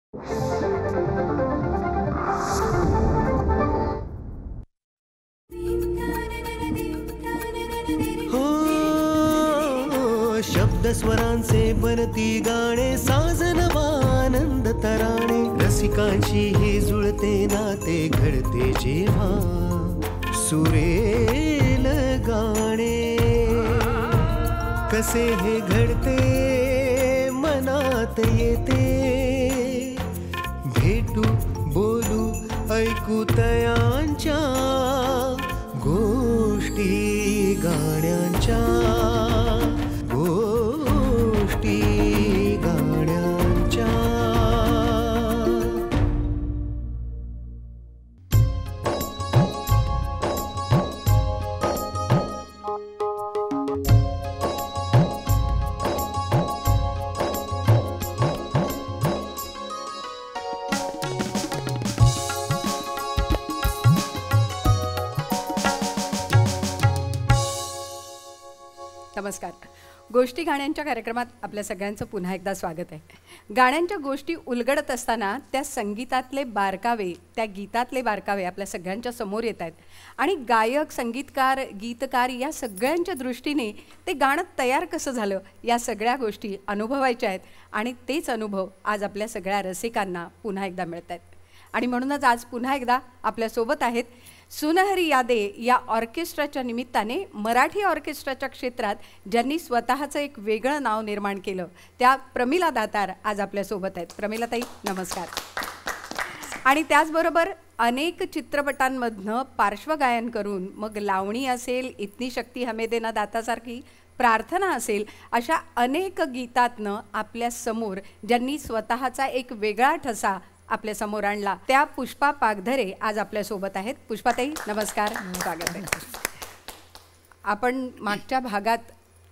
शब्द स्वरांचे बनती गाणे, साजनवानंद तराणे, रसिकांची ही जुळते नाते घडते जेव्हा सुरेल गाणे. कसे हे घडते मनात येते, भेटू बोलू ऐकू तयांच्या गोष्टी गाण्यांच्या, गोष्टी गाण्यांच्या. नमस्कार. गोष्टी गाण्यांच्या कार्यक्रमात आपल्या सगळ्यांचं पुन्हा एकदा स्वागत आहे. गाण्यांच्या गोष्टी उलगडत असताना त्या संगीतातले बारकावे, त्या गीतातले बारकावे आपल्या सगळ्यांच्या समोर येत आहेत आणि गायक, संगीतकार, गीतकार या सगळ्यांच्या दृष्टीने ते गाणं तयार कसं झालं या सगळ्या गोष्टी अनुभवायच्या आहेत आणि तेच अनुभव आज आपल्या सगळ्या रसिकांना पुन्हा एकदा मिळत आहेत. आणि म्हणूनच आज पुन्हा एकदा आपल्यासोबत आहेत सुनहरी यादे या ऑर्केस्ट्राच्या निमित्ताने मराठी ऑर्केस्ट्राच्या क्षेत्रात ज्यांनी स्वतःचं एक वेगळं नाव निर्माण केलं त्या प्रमिला दातार आज आपल्यासोबत आहेत. प्रमिलाताई नमस्कार. आणि त्याचबरोबर अनेक चित्रपटांमधनं पार्श्वगायन करून मग लावणी असेल, इतनी शक्ती हमे देना दातासारखी प्रार्थना असेल, अशा अनेक गीतातनं आपल्या समोर ज्यांनी स्वतःचा एक वेगळा ठसा आपल्या समोर आणला त्या पुष्पा पागधरे आज आपल्यासोबत आहेत. पुष्पाताई नमस्कार, स्वागत आहे. आपण मागच्या भागात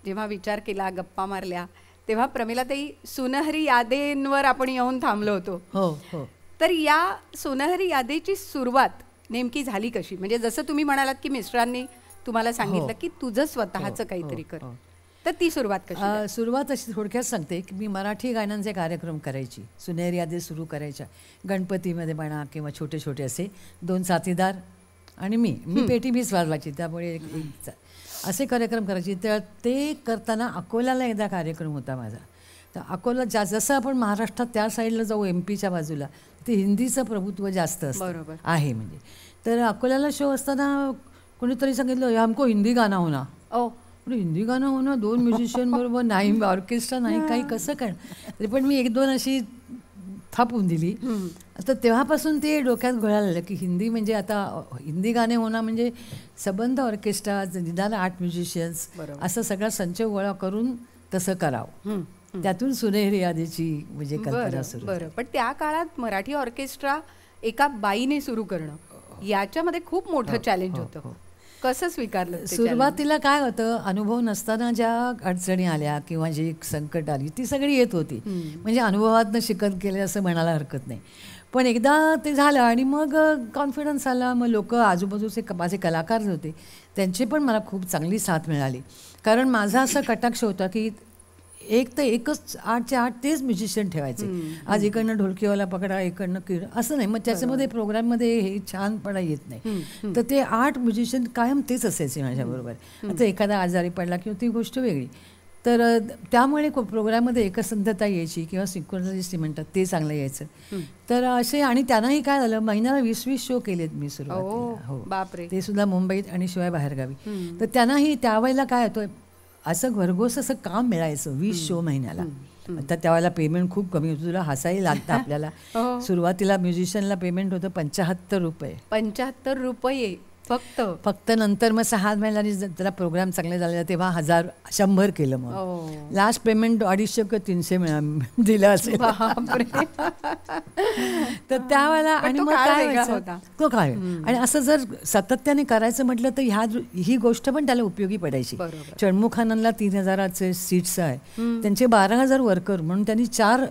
जेव्हा विचार केला, गप्पा मारल्या, तेव्हा प्रमिलाताई सुनहरी यादेंवर आपण येऊन थांबलो होतो. हो हो. तर या सुनहरी यादेची सुरुवात नेमकी झाली कशी? म्हणजे जसं तुम्ही म्हणालात की मिस्टरांनी तुम्हाला सांगितलं की तुझं स्वतःचं काहीतरी कर, तर ती सुरुवात कशी? सुरुवात अशी थोडक्यात सांगते की मी मराठी गाण्यांचे कार्यक्रम करायची, सुनहरी यादी सुरू करायच्या. गणपतीमध्ये म्हणा किंवा छोटे छोटे असे 2 साथीदार आणि मी पेटी मीच वाजवायची, त्यामुळे असे कार्यक्रम करायची. तर ते करताना अकोल्याला एकदा कार्यक्रम होता माझा. तर अकोला जसं आपण महाराष्ट्रात त्या साईडला जाऊ MP च्या बाजूला, ते हिंदीचं प्रभुत्व जास्त असतं आहे. म्हणजे तर अकोल्याला शो असताना कोणीतरी सांगितलं हमको हिंदी गाणं होणार. हिंदी गाणं होणं 2 म्युझिशियन बरोबर नाही, ऑर्केस्ट्रा नाही, काही कसं करणार. तरी पण मी 1-2 अशी थापून दिली. तर तेव्हापासून ते डोक्यात घोळायला लागलं की हिंदी म्हणजे आता हिंदी गाणे होणं म्हणजे सबंध ऑर्केस्ट्रा, निदान 8 म्युझिशियन्स, असं सगळा संच गोळा करून तसं करावं. त्यातून सुनहरी यादीची म्हणजे कल्पना सुरू. बरं, पण त्या काळात मराठी ऑर्केस्ट्रा एका बाईने सुरू करणं याच्यामध्ये खूप मोठं चॅलेंज होतं. कसं स्वीकारलं? सुरुवातीला काय होतं, अनुभव नसताना ज्या अडचणी आल्या किंवा जी संकट आली ती सगळी येत होती. म्हणजे अनुभवातनं शिकत गेले असं म्हणायला हरकत नाही. पण एकदा ते झालं आणि मग कॉन्फिडन्स आला. मग लोक आजूबाजूचे माझे कलाकार होते त्यांची पण मला खूप चांगली साथ मिळाली. कारण माझा असा कटाक्ष होता की एकच 8च्या 8 तेच म्युझिशियन ठेवायचे. आज इकडनं ढोलकीवाला पकडा, इकडनं किड, असं नाही. मग त्याच्यामध्ये प्रोग्राममध्ये हे छानपणा येत नाही. तर ते 8 म्युझिशियन कायम तेच असायचे माझ्याबरोबर. आता एखादा आजारी पडला किंवा ती गोष्ट वेगळी. तर त्यामुळे प्रोग्राममध्ये एकसंधता यायची किंवा सिंक्रोनायझेशन म्हणतात ते चांगलं यायचं. तर असे, आणि त्यांनाही काय झालं, महिन्याला 20-20 शो केलेत मी सुरुवातीला. हो, बापरे. ते सुद्धा मुंबईत आणि शिवाय बाहेरगावी. तर त्यांनाही त्यावेळेला काय होतं, असं भरघोस असं काम मिळायचं 20 शो महिन्याला. आता त्यावेळेला पेमेंट खूप कमी होतं. तुला हसाही लागतं आपल्याला. सुरुवातीला म्युझिशियनला पेमेंट होतं 75 रुपये. 75 रुपये फक्त. नंतर मग 6 महिन्यांनी जरा प्रोग्राम चांगले झाले तेव्हा 1000-100 केलं. मग लास्ट पेमेंट 250 किंवा 300 दिलं असेल. तर त्यावेळेला आणि मग काय तो काय, आणि असं जर सातत्याने करायचं म्हटलं तर ही गोष्ट पण त्याला उपयोगी पडायची. चढमुखानंदला 3000चे सीट्स आहे, त्यांचे 12000 वर्कर, म्हणून त्यांनी 4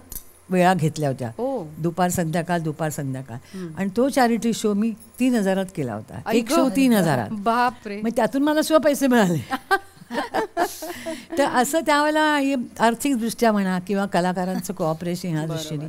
वेळा घेतल्या होत्या, दुपार संध्याकाळ. आणि तो चॅरिटी शो मी 3000 केला होता. एक शो 3000. बापरे. मग त्यातून मला सुद्धा पैसे मिळाले. तर असं त्यावेळेला आर्थिकदृष्ट्या म्हणा किंवा कलाकारांचं कोऑपरेशन ह्या दृष्टीने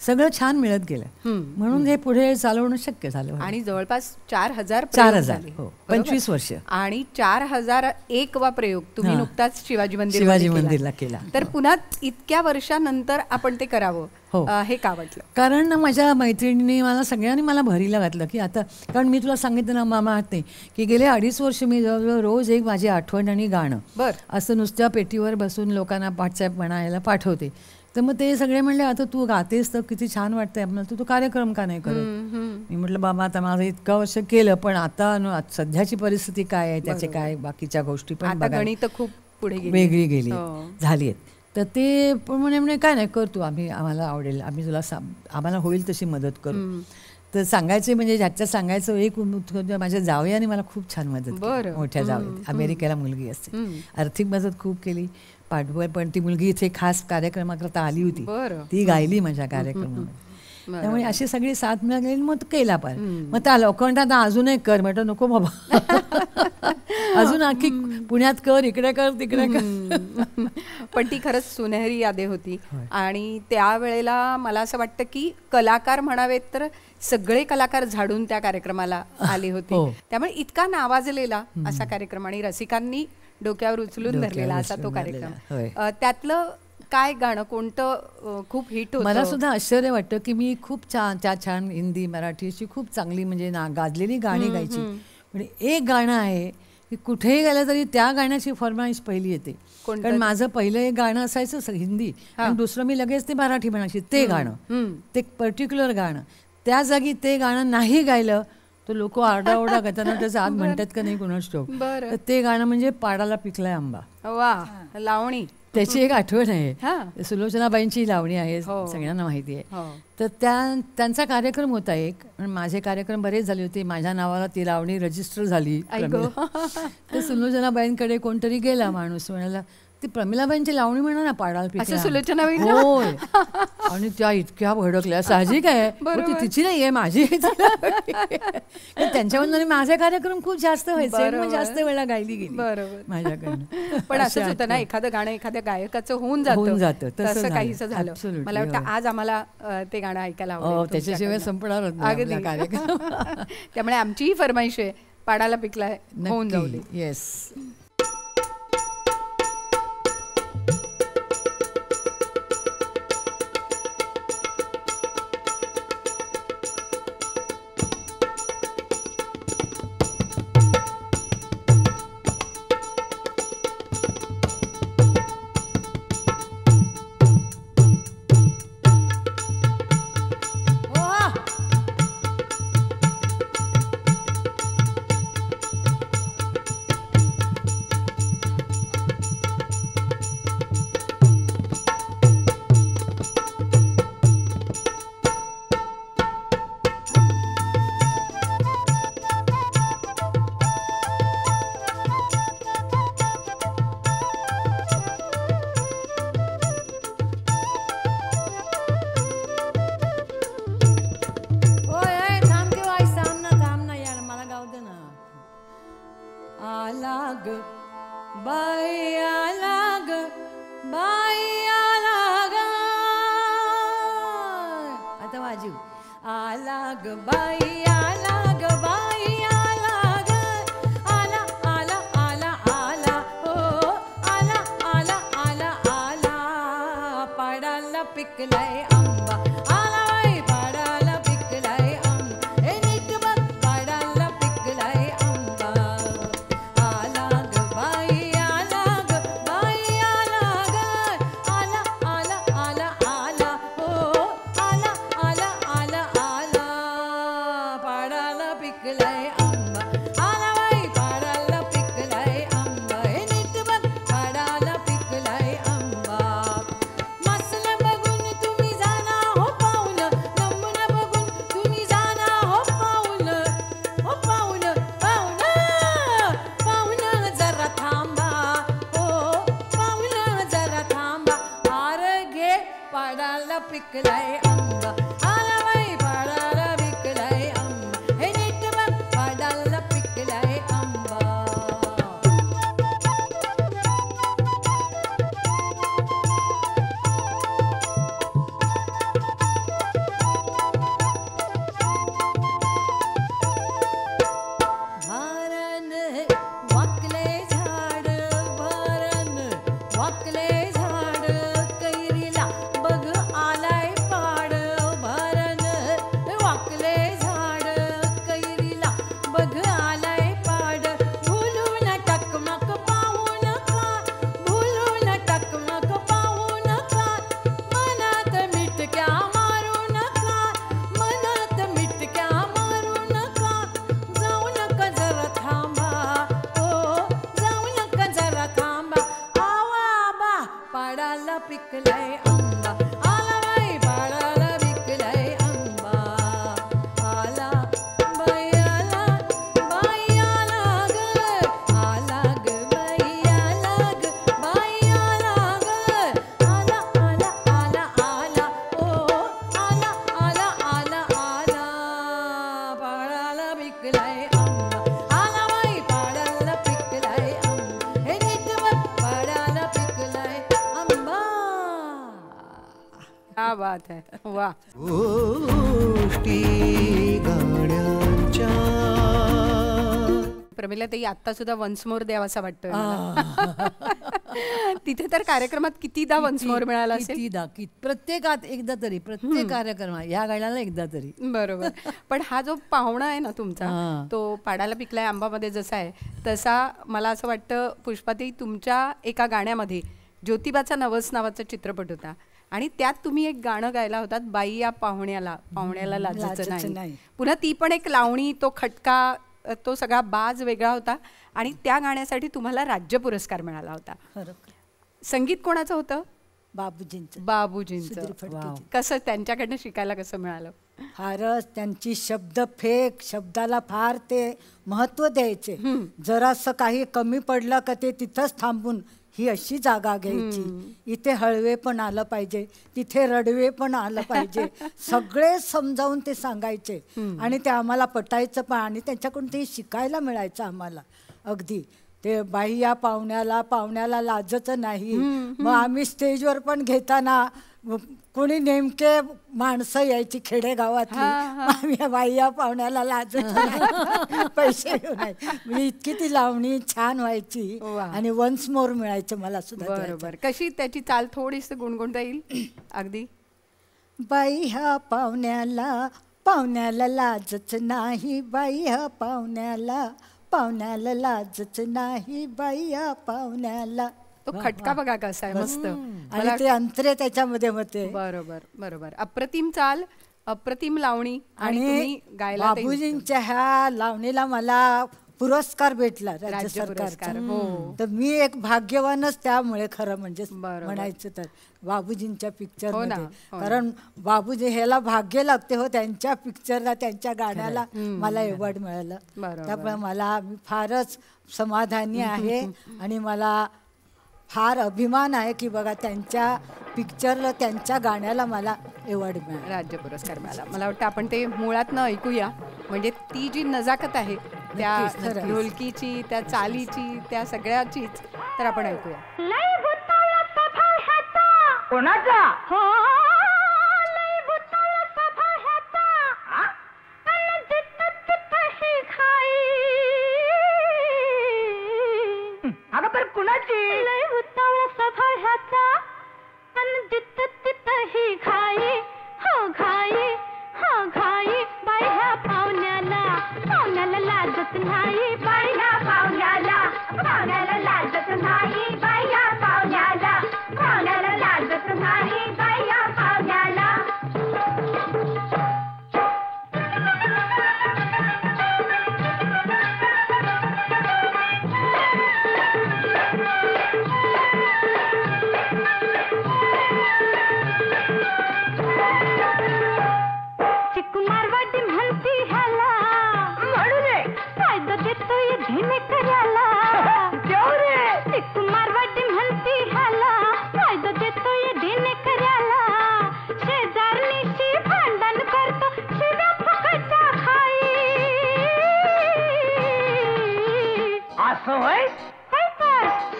सगळं छान मिळत गेलं. म्हणून हे पुढे चालवणं शक्य झालं. आणि जवळपास 4,000 4,000 झाले. हो, बरोबर? 25 वर्ष. आणि 4,001 वा प्रयोग तुम्ही हां. नुकताच शिवाजी शिवाजी मंदिरला केला. तर पुन्हा इतक्या वर्षानंतर आपण ते करावं हो. हे का वाटलं? कारण ना माझ्या मैत्रिणींनी सगळ्यांनी मला भरीला घातलं की आता, कारण मी तुला सांगितलं ना मामा नाही की गेले 2.5 वर्ष मी जवळजवळ रोज एक माझी आठवण आणि गाणं असं नुसत्या पेटीवर बसून लोकांना व्हॉट्सॲप म्हणायला पाठवते. तर मग ते सगळे म्हणले आता तू गातेस तर किती छान वाटतंय आपल्याला, तू कार्यक्रम का नाही करत? मी म्हटलं बाबा आता माझं इतकं वर्ष केलं, पण आता सध्याची परिस्थिती काय आहे, त्याचे काय बाकीच्या गोष्टी पण गणित खूप पुढे वेगळी गेली झाली आहेत. तर ते पण म्हणे काय नाही कर तू, आम्हाला आवडेल, आम्ही तुला आम्हाला होईल तशी मदत करू. तर सांगायचे म्हणजे ज्याच्या सांगायचं एक माझ्या जावयाने मला खूप छान मदत केली. मोठ्या जावया, अमेरिकेला मुलगी असते, आर्थिक मदत खूप केली. पाठवळ पण ती मुलगी इथे खास कार्यक्रमाकरता आली होती, ती गायली माझ्या कार्यक्रमामध्ये. त्यामुळे अशी सगळी साथ मिळाली. मग केला पण मग त्या लोकांना अजून एक कर म्हटलं नको बाबा अजून आखी पुण्यात कर, इकडे कर, तिकडे कर. पण ती खरंच सुनहरी यादी होती. आणि त्यावेळेला मला असं वाटतं की कलाकार म्हणावेत तर सगळे कलाकार झाडून त्या कार्यक्रमाला आले होते. त्यामुळे इतका नावाजलेला असा कार्यक्रम आणि रसिकांनी डोक्यावर उचलून धरलेला असा तो कार्यक्रम. त्यातलं काय गाणं कोणतं खूप हिट होतं? मला सुद्धा आश्चर्य वाटतं की मी खूप छान हिंदी मराठी अशी खूप चांगली म्हणजे गाजलेली गाणी गायची, पण एक गाणं आहे की कुठेही गेलं तरी त्या गाण्याची फरमाईश पहिली येते. कारण माझं पहिलं एक गाणं असायचं हिंदी आणि दुसरं मी लगेच ते मराठी म्हणायची. ते गाणं, ते पर्टिक्युलर गाणं, त्या जागी ते गाणं नाही गायलं तर लोक आरडाओरडा करताना त्याचं आज म्हणतात का नाही कुणाच ठाऊक. तर ते गाणं म्हणजे पाडाला पिकलाय आंबा. वा, लावणी. त्याची एक आठवण आहे, सुलोचनाबाईंची लावणी आहे, सगळ्यांना माहिती आहे. तर त्यांचा कार्यक्रम होता एक, माझे कार्यक्रम बरेच झाले होते, माझ्या नावाला ती लावणी रजिस्टर झाली. तर सुलोचनाबाईंकडे कोणतरी गेला माणूस, म्हणाला ती प्रमिलाबाईंची लावणी म्हणा ना पाडाला पिकला. सुलोचनाबाई होय. आणि त्या इतक्या भडकल्या, साहजिक आहे ती तिची नाही आहे माझी. त्यांच्यावर माझे कार्यक्रम खूप जास्त व्हायचे, जास्त वेळा गायली गेली माझ्याकडनं. पण असंच होतं ना, एखादं गाणं एखाद्या गायकाचं होऊन जातं, तसं काहीसं झालं. मला वाटतं आज आम्हाला ते गाणं ऐकायला आवडेल, त्याच्याशिवाय संपणार कार्यक्रम. त्यामुळे आमचीही फरमाईश आहे, पाडाला पिकलाय होऊन जाऊ दे. येस. क्या बात आहे, वा. गोष्टी गाण्यांच्या. प्रमिला ताई आत्ता सुद्धा वन्स मोर द्यावा असं वाटतंय मला. तिथे तर कार्यक्रमात कितीदा वन्स मोर मिळाला असेल. कितीदा प्रत्येकात एकदा तरी, प्रत्येक कार्यक्रमात ह्या गाण्याला एकदा तरी. बरोबर. पण हा जो पाहुणा आहे ना तुमचा, तो पाडाला पिकलाय आंबामध्ये जसा आहे तसा मला असं वाटतं पुष्पाताई तुमच्या एका गाण्यामध्ये ज्योतिबाचा नवस नावाचा चित्रपट होता आणि त्यात तुम्ही एक गाणं गायला होतात, बाई या पाहुण्याला पाहुण्याला लाजायचं नाही. पुन्हा ती पण एक लावणी, तो खटका, तो सगळा बाज वेगळा होता आणि त्या गाण्यासाठी तुम्हाला राज्य पुरस्कार मिळाला होता. संगीत कोणाचं होतं? बाबूजींचं. कसं त्यांच्याकडनं शिकायला कसं मिळालं? फारच त्यांची शब्दफेक, शब्दाला फार ते महत्व द्यायचे. जरासं काही कमी पडलं का ते तिथंच थांबून ही अशी जागा घ्यायची, इथे हळवे पण आलं पाहिजे, तिथे रडवे पण आलं पाहिजे, सगळे समजावून ते सांगायचे आणि ते आम्हाला पटायचं पण आणि त्यांच्याकडून ते शिकायला मिळायचं आम्हाला. अगदी ते बाई या पाहुण्याला लाजचं नाही. मग आम्ही स्टेजवर पण घेताना कोणी नेमके माणसं यायची खेडेगावातली, आम्ही बाई या पाहुण्याला लाजचं नाही, पैसे घेऊन म्हणजे इतकी ती लावणी छान व्हायची आणि वन्स मोर मिळायचं मला सुद्धा. बरोबर. कशी त्याची चाल थोडीशी गुणगुणता येईल? अगदी. बाई ह्या पाहुण्याला लाजच नाही, बाई ह्या पाहुण्याला लाजच नाही, बाई ह्या पाहुण्याला. तो खटका बघा कसा आहे, मस्त. आणि ते अंतरे त्याच्यामध्ये होते. बरोबर बरोबर. अप्रतिम चाल, अप्रतिम लावणी आणि बाबूजींच्या ह्या लावणीला मला पुरस्कार भेटला राज्य सरकारचा. तर मी एक भाग्यवानच त्यामुळे खरं म्हणजे म्हणायचं तर बाबूजींच्या पिक्चर मध्ये. कारण बाबूजी ह्याला भाग्य लागते हो, त्यांच्या पिक्चरला, त्यांच्या गाण्याला मला अवॉर्ड मिळालं. त्यामुळे मला मी फारच समाधानी आहे आणि मला फार अभिमान आहे की बघा त्यांच्या पिक्चरला, त्यांच्या गाण्याला मला अवॉर्ड मिळाला, राज्य पुरस्कार मिळाला. मला वाटतं आपण ते मुळातनं ऐकूया. म्हणजे ती जी नजाकत आहे त्या ढोलकीची, त्या चालीची, त्या सगळ्याचीच, तर आपण ऐकूया. कोणाचा? अगं पण कुणाची? लय उतावळा स्वभाव ह्याचा आणि जिथं तिथं ही घाई, हो घाई, हो घाई. बाई ह्या पाहुण्याला लाजत नाही, बाई ह्या पाहुण्याला लाजत नाही, बाई ह्या पाहुण्याला लाजत नाही, बाई ह्या पाहुण्याला.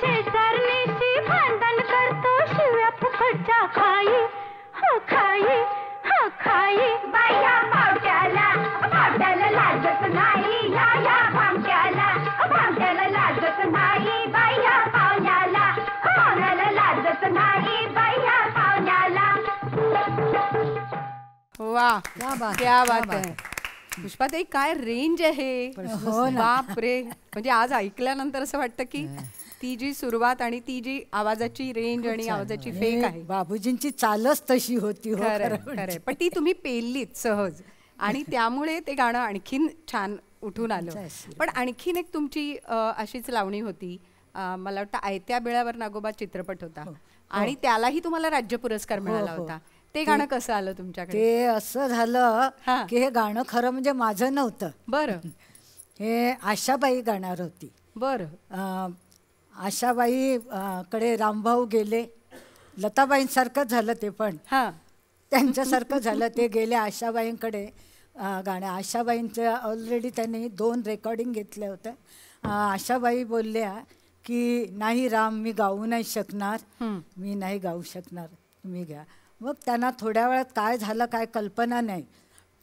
शेजारणीशी भांडण करतो, शिव्या फुकटच्या खाई, हो खाई, हो खाई. बाई या पावट्याला लाजत नाही, या भामट्याला लाजत नाही, बाई या पाहुण्याला लाजत नाही, बाई या पाहुण्याला. वा, क्या बात आहे. पुष्पाताई, काय रेंज आहे, बाप रे. म्हणजे आज ऐकल्यानंतर असं वाटतं की ती जी सुरुवात आणि ती जी आवाजाची रेंज आणि आवाजाची फेक आहे, बाबूजींची चालच तशी होती. खरं. पण ती तुम्ही पेललीत सहज आणि त्यामुळे ते गाणं आणखीन छान उठून आलं. पण आणखीन एक तुमची अशीच लावणी होती, मला वाटतं आयत्या बिळावर नागोबा चित्रपट होता आणि त्यालाही तुम्हाला राज्य पुरस्कार मिळाला होता. ते गाणं कसं आलं तुमच्याकडे? ते असं झालं की हे गाणं खरं म्हणजे माझं नव्हतं. बरं. हे आशाबाई गाणार होती. बरं. आशाबाई कडे रामभाऊ गेले, लताबाईंसारखं झालं ते, पण त्यांच्यासारखं झालं. ते गेले आशाबाईंकडे गाणं. आशाबाईंचं ऑलरेडी त्यांनी 2 रेकॉर्डिंग घेतले होते. आशाबाई बोलल्या की नाही राम, मी गाऊ नाही शकणार, मी नाही गाऊ शकणार, तुम्ही घ्या. मग त्यांना थोड्या वेळात काय झालं काय कल्पना नाही.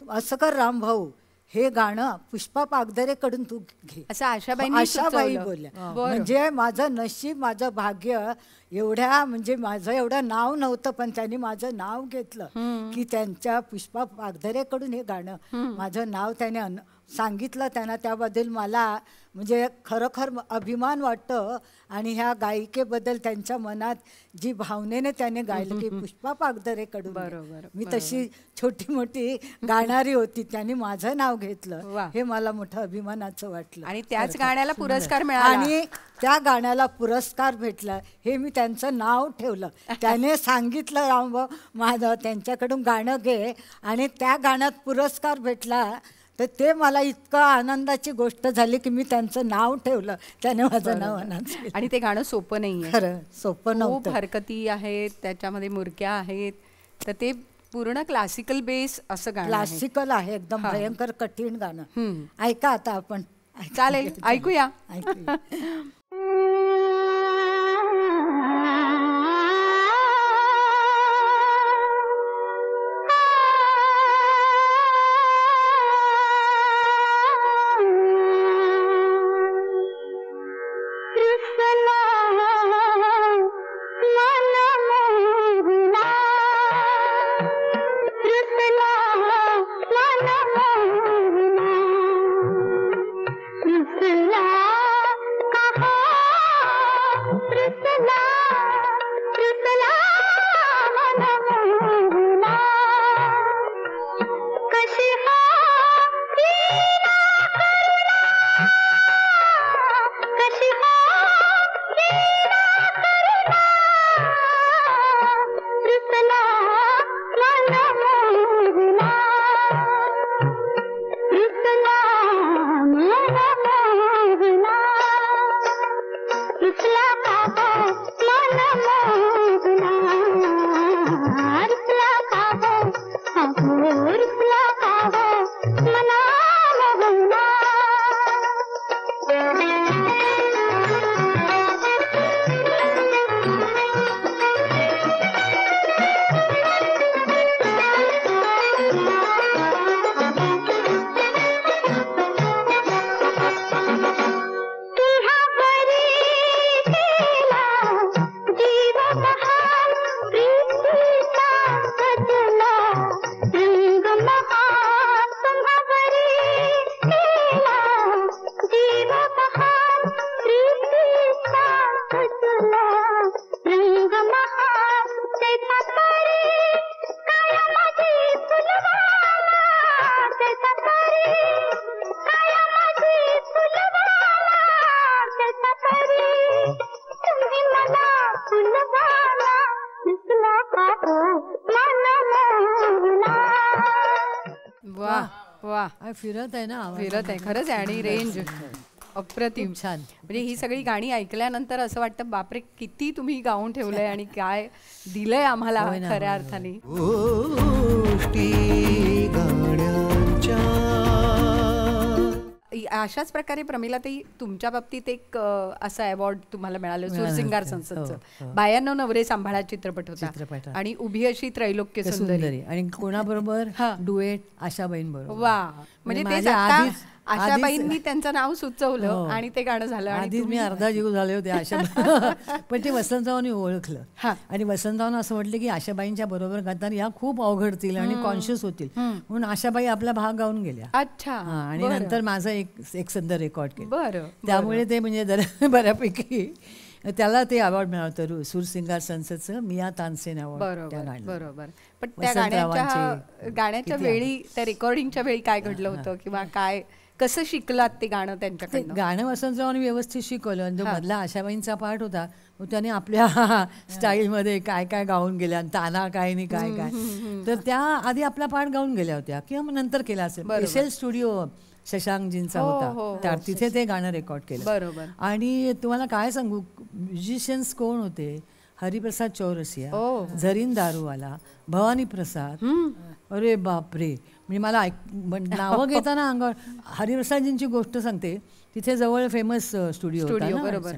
असं कर रामभाऊ, हे गाणं पुष्पा पागदरेकडून तू घे. असं आशाबाईंनी आशाबाई सुचवलं. बोलल्या. बरं. म्हणजे माझं नशीब, माझं भाग्य, एवढ्या म्हणजे माझं एवढं नाव नव्हतं पण त्यांनी माझं नाव घेतलं की त्यांच्या पुष्पा पागधरेकडून हे गाणं माझं नाव त्याने सांगितलं त्यांना. त्याबद्दल मला म्हणजे खरोखर अभिमान वाटतं. आणि ह्या गायिकेबद्दल त्यांच्या मनात जी भावनेने त्याने गायलं की पुष्पा पागधरेकडून. बरोबर, मी तशी छोटी मोठी गाणारी होती, त्यांनी माझं नाव घेतलं. वा. हे मला मोठं अभिमानाचं वाटलं. आणि त्याच गाण्याला पुरस्कार मिळाला. आणि त्या गाण्याला पुरस्कार भेटला. हे मी त्यांचं नाव ठेवलं. त्याने सांगितलं रामभाऊ माझं त्यांच्याकडून गाणं घे आणि त्या गाण्यात पुरस्कार भेटला. तर ते मला इतकं आनंदाची गोष्ट झाली की मी त्यांचं नाव ठेवलं. त्याने माझं नाव अनाथ. आणि ते गाणं सोपं नाहीये. खरं सोपं खूप नव्हतं. हरकती आहेत त्याच्यामध्ये, मुरक्या आहेत. तर ते पूर्ण क्लासिकल बेस असं गाणं आहे. क्लासिकल आहे एकदम भयंकर कठीण गाणं. ऐका आता आपण. चालेल, ऐकूया. ऐकूया. फिरत आहे ना, फिरत आहे खरंच आहे. आणि रेंज अप्रतिम. छान. म्हणजे ही सगळी गाणी ऐकल्यानंतर असं वाटतं बापरे किती तुम्ही गाऊन ठेवलंय आणि काय दिलंय आम्हाला खऱ्या अर्थाने. गोष्टी गाण्यांच्या. अशाच प्रकारे प्रमिलाताई, तुमच्या बाबतीत एक असं अवॉर्ड तुम्हाला मिळालं सूरसिंगार संसदचं. 92 नवरे सांभाळा चित्रपट होता आणि उभी अशी त्रैलोक्य सुंदरी. आणि कोणाबरोबर डुएट आशाबाईंबरोबर. वा, म्हणजे तेच आता आशाबाईंनी त्यांचं नाव सुचवलं आणि ते गाणं झालं. आधीच मी अर्धा जीव झाले होते आशा. पण ते वसंतरावांनी ओळखलं आणि वसंतरावांना असं म्हटलं की आशाबाईंच्या बरोबर गाताना या खूप अवघडतील आणि कॉन्शियस होतील म्हणून आशाबाई आपला भाग गाऊन गेल्या. अच्छा. आणि नंतर माझं एक संद रेकॉर्ड केलं. बरं. त्यामुळे ते म्हणजे बऱ्यापैकी त्याला ते अवॉर्ड मिळालं, सूरसिंगार संसदचं मिया तानसेन अवॉर्ड. बरोबर. पण त्या गाण्याच्या वेळी, त्या रेकॉर्डिंगच्या वेळी काय घडलं होतं किंवा काय, कसं शिकलात ते गाणं त्यांच्याकडनं? गाणं वसंतरावांनी व्यवस्थित शिकवलं. जो मधला आशाबाईंचा पार्ट होता त्याने आपल्या स्टाईलमध्ये काय काय गाऊन गेल्या, ताना काय नाही काय काय, तर त्या आधी आपला पार्ट गाऊन गेल्या होत्या किंवा मग नंतर केला असेल. एसएल स्टुडिओ शशांकजींचा होता, तिथे ते गाणं रेकॉर्ड केलं. बरोबर. आणि तुम्हाला काय सांगू, म्युझिशियन्स कोण होते? हरिप्रसाद चौरसिया, झरीन दारूवाला, भवानी प्रसाद. अरे बापरे, म्हणजे मला नावं घेताना अंगावर. हरिप्रसादजींची गोष्ट सांगते, तिथे जवळ फेमस स्टुडिओ होता. बरोबर.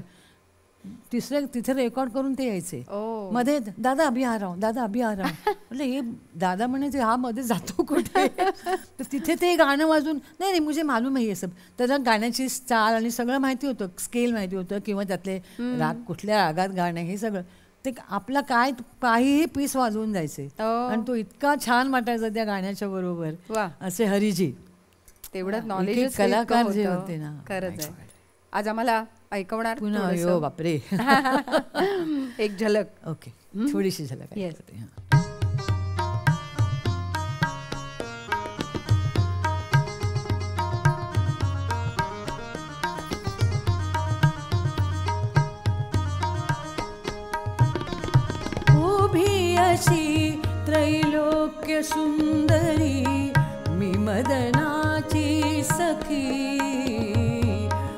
तिथे रेकॉर्ड करून ते यायचे ओ. मध्ये, दादा अभी आ रहा हूं, दादा अभी आ रहा हूं. म्हटलं हे दादा म्हणायचे हा मध्ये जातो कुठे. तर तिथे ते गाणं वाजून, नाही नाही मुझे मालूम आहे हे सब. त्याला गाण्याची चाल आणि सगळं माहिती होतं, स्केल माहिती होतं किंवा त्यातले राग कुठल्या रागात गाणं हे सगळं ते आपला काहीही पीस वाजवून जायचे. आणि तो इतका छान वाटायचा त्या गाण्याच्या बरोबर. वा. असे हरिजी तेवढं नॉलेज कलाकार जे होते ना. खरंच आहे. आज आम्हाला ऐकवणार पुन्हा थोडंसं? यो बापरे. एक झलक. ओके, थोडीशी झलक. Yes. उभी अशी त्रैलोक्य सुंदरी मी मदनाची सखी.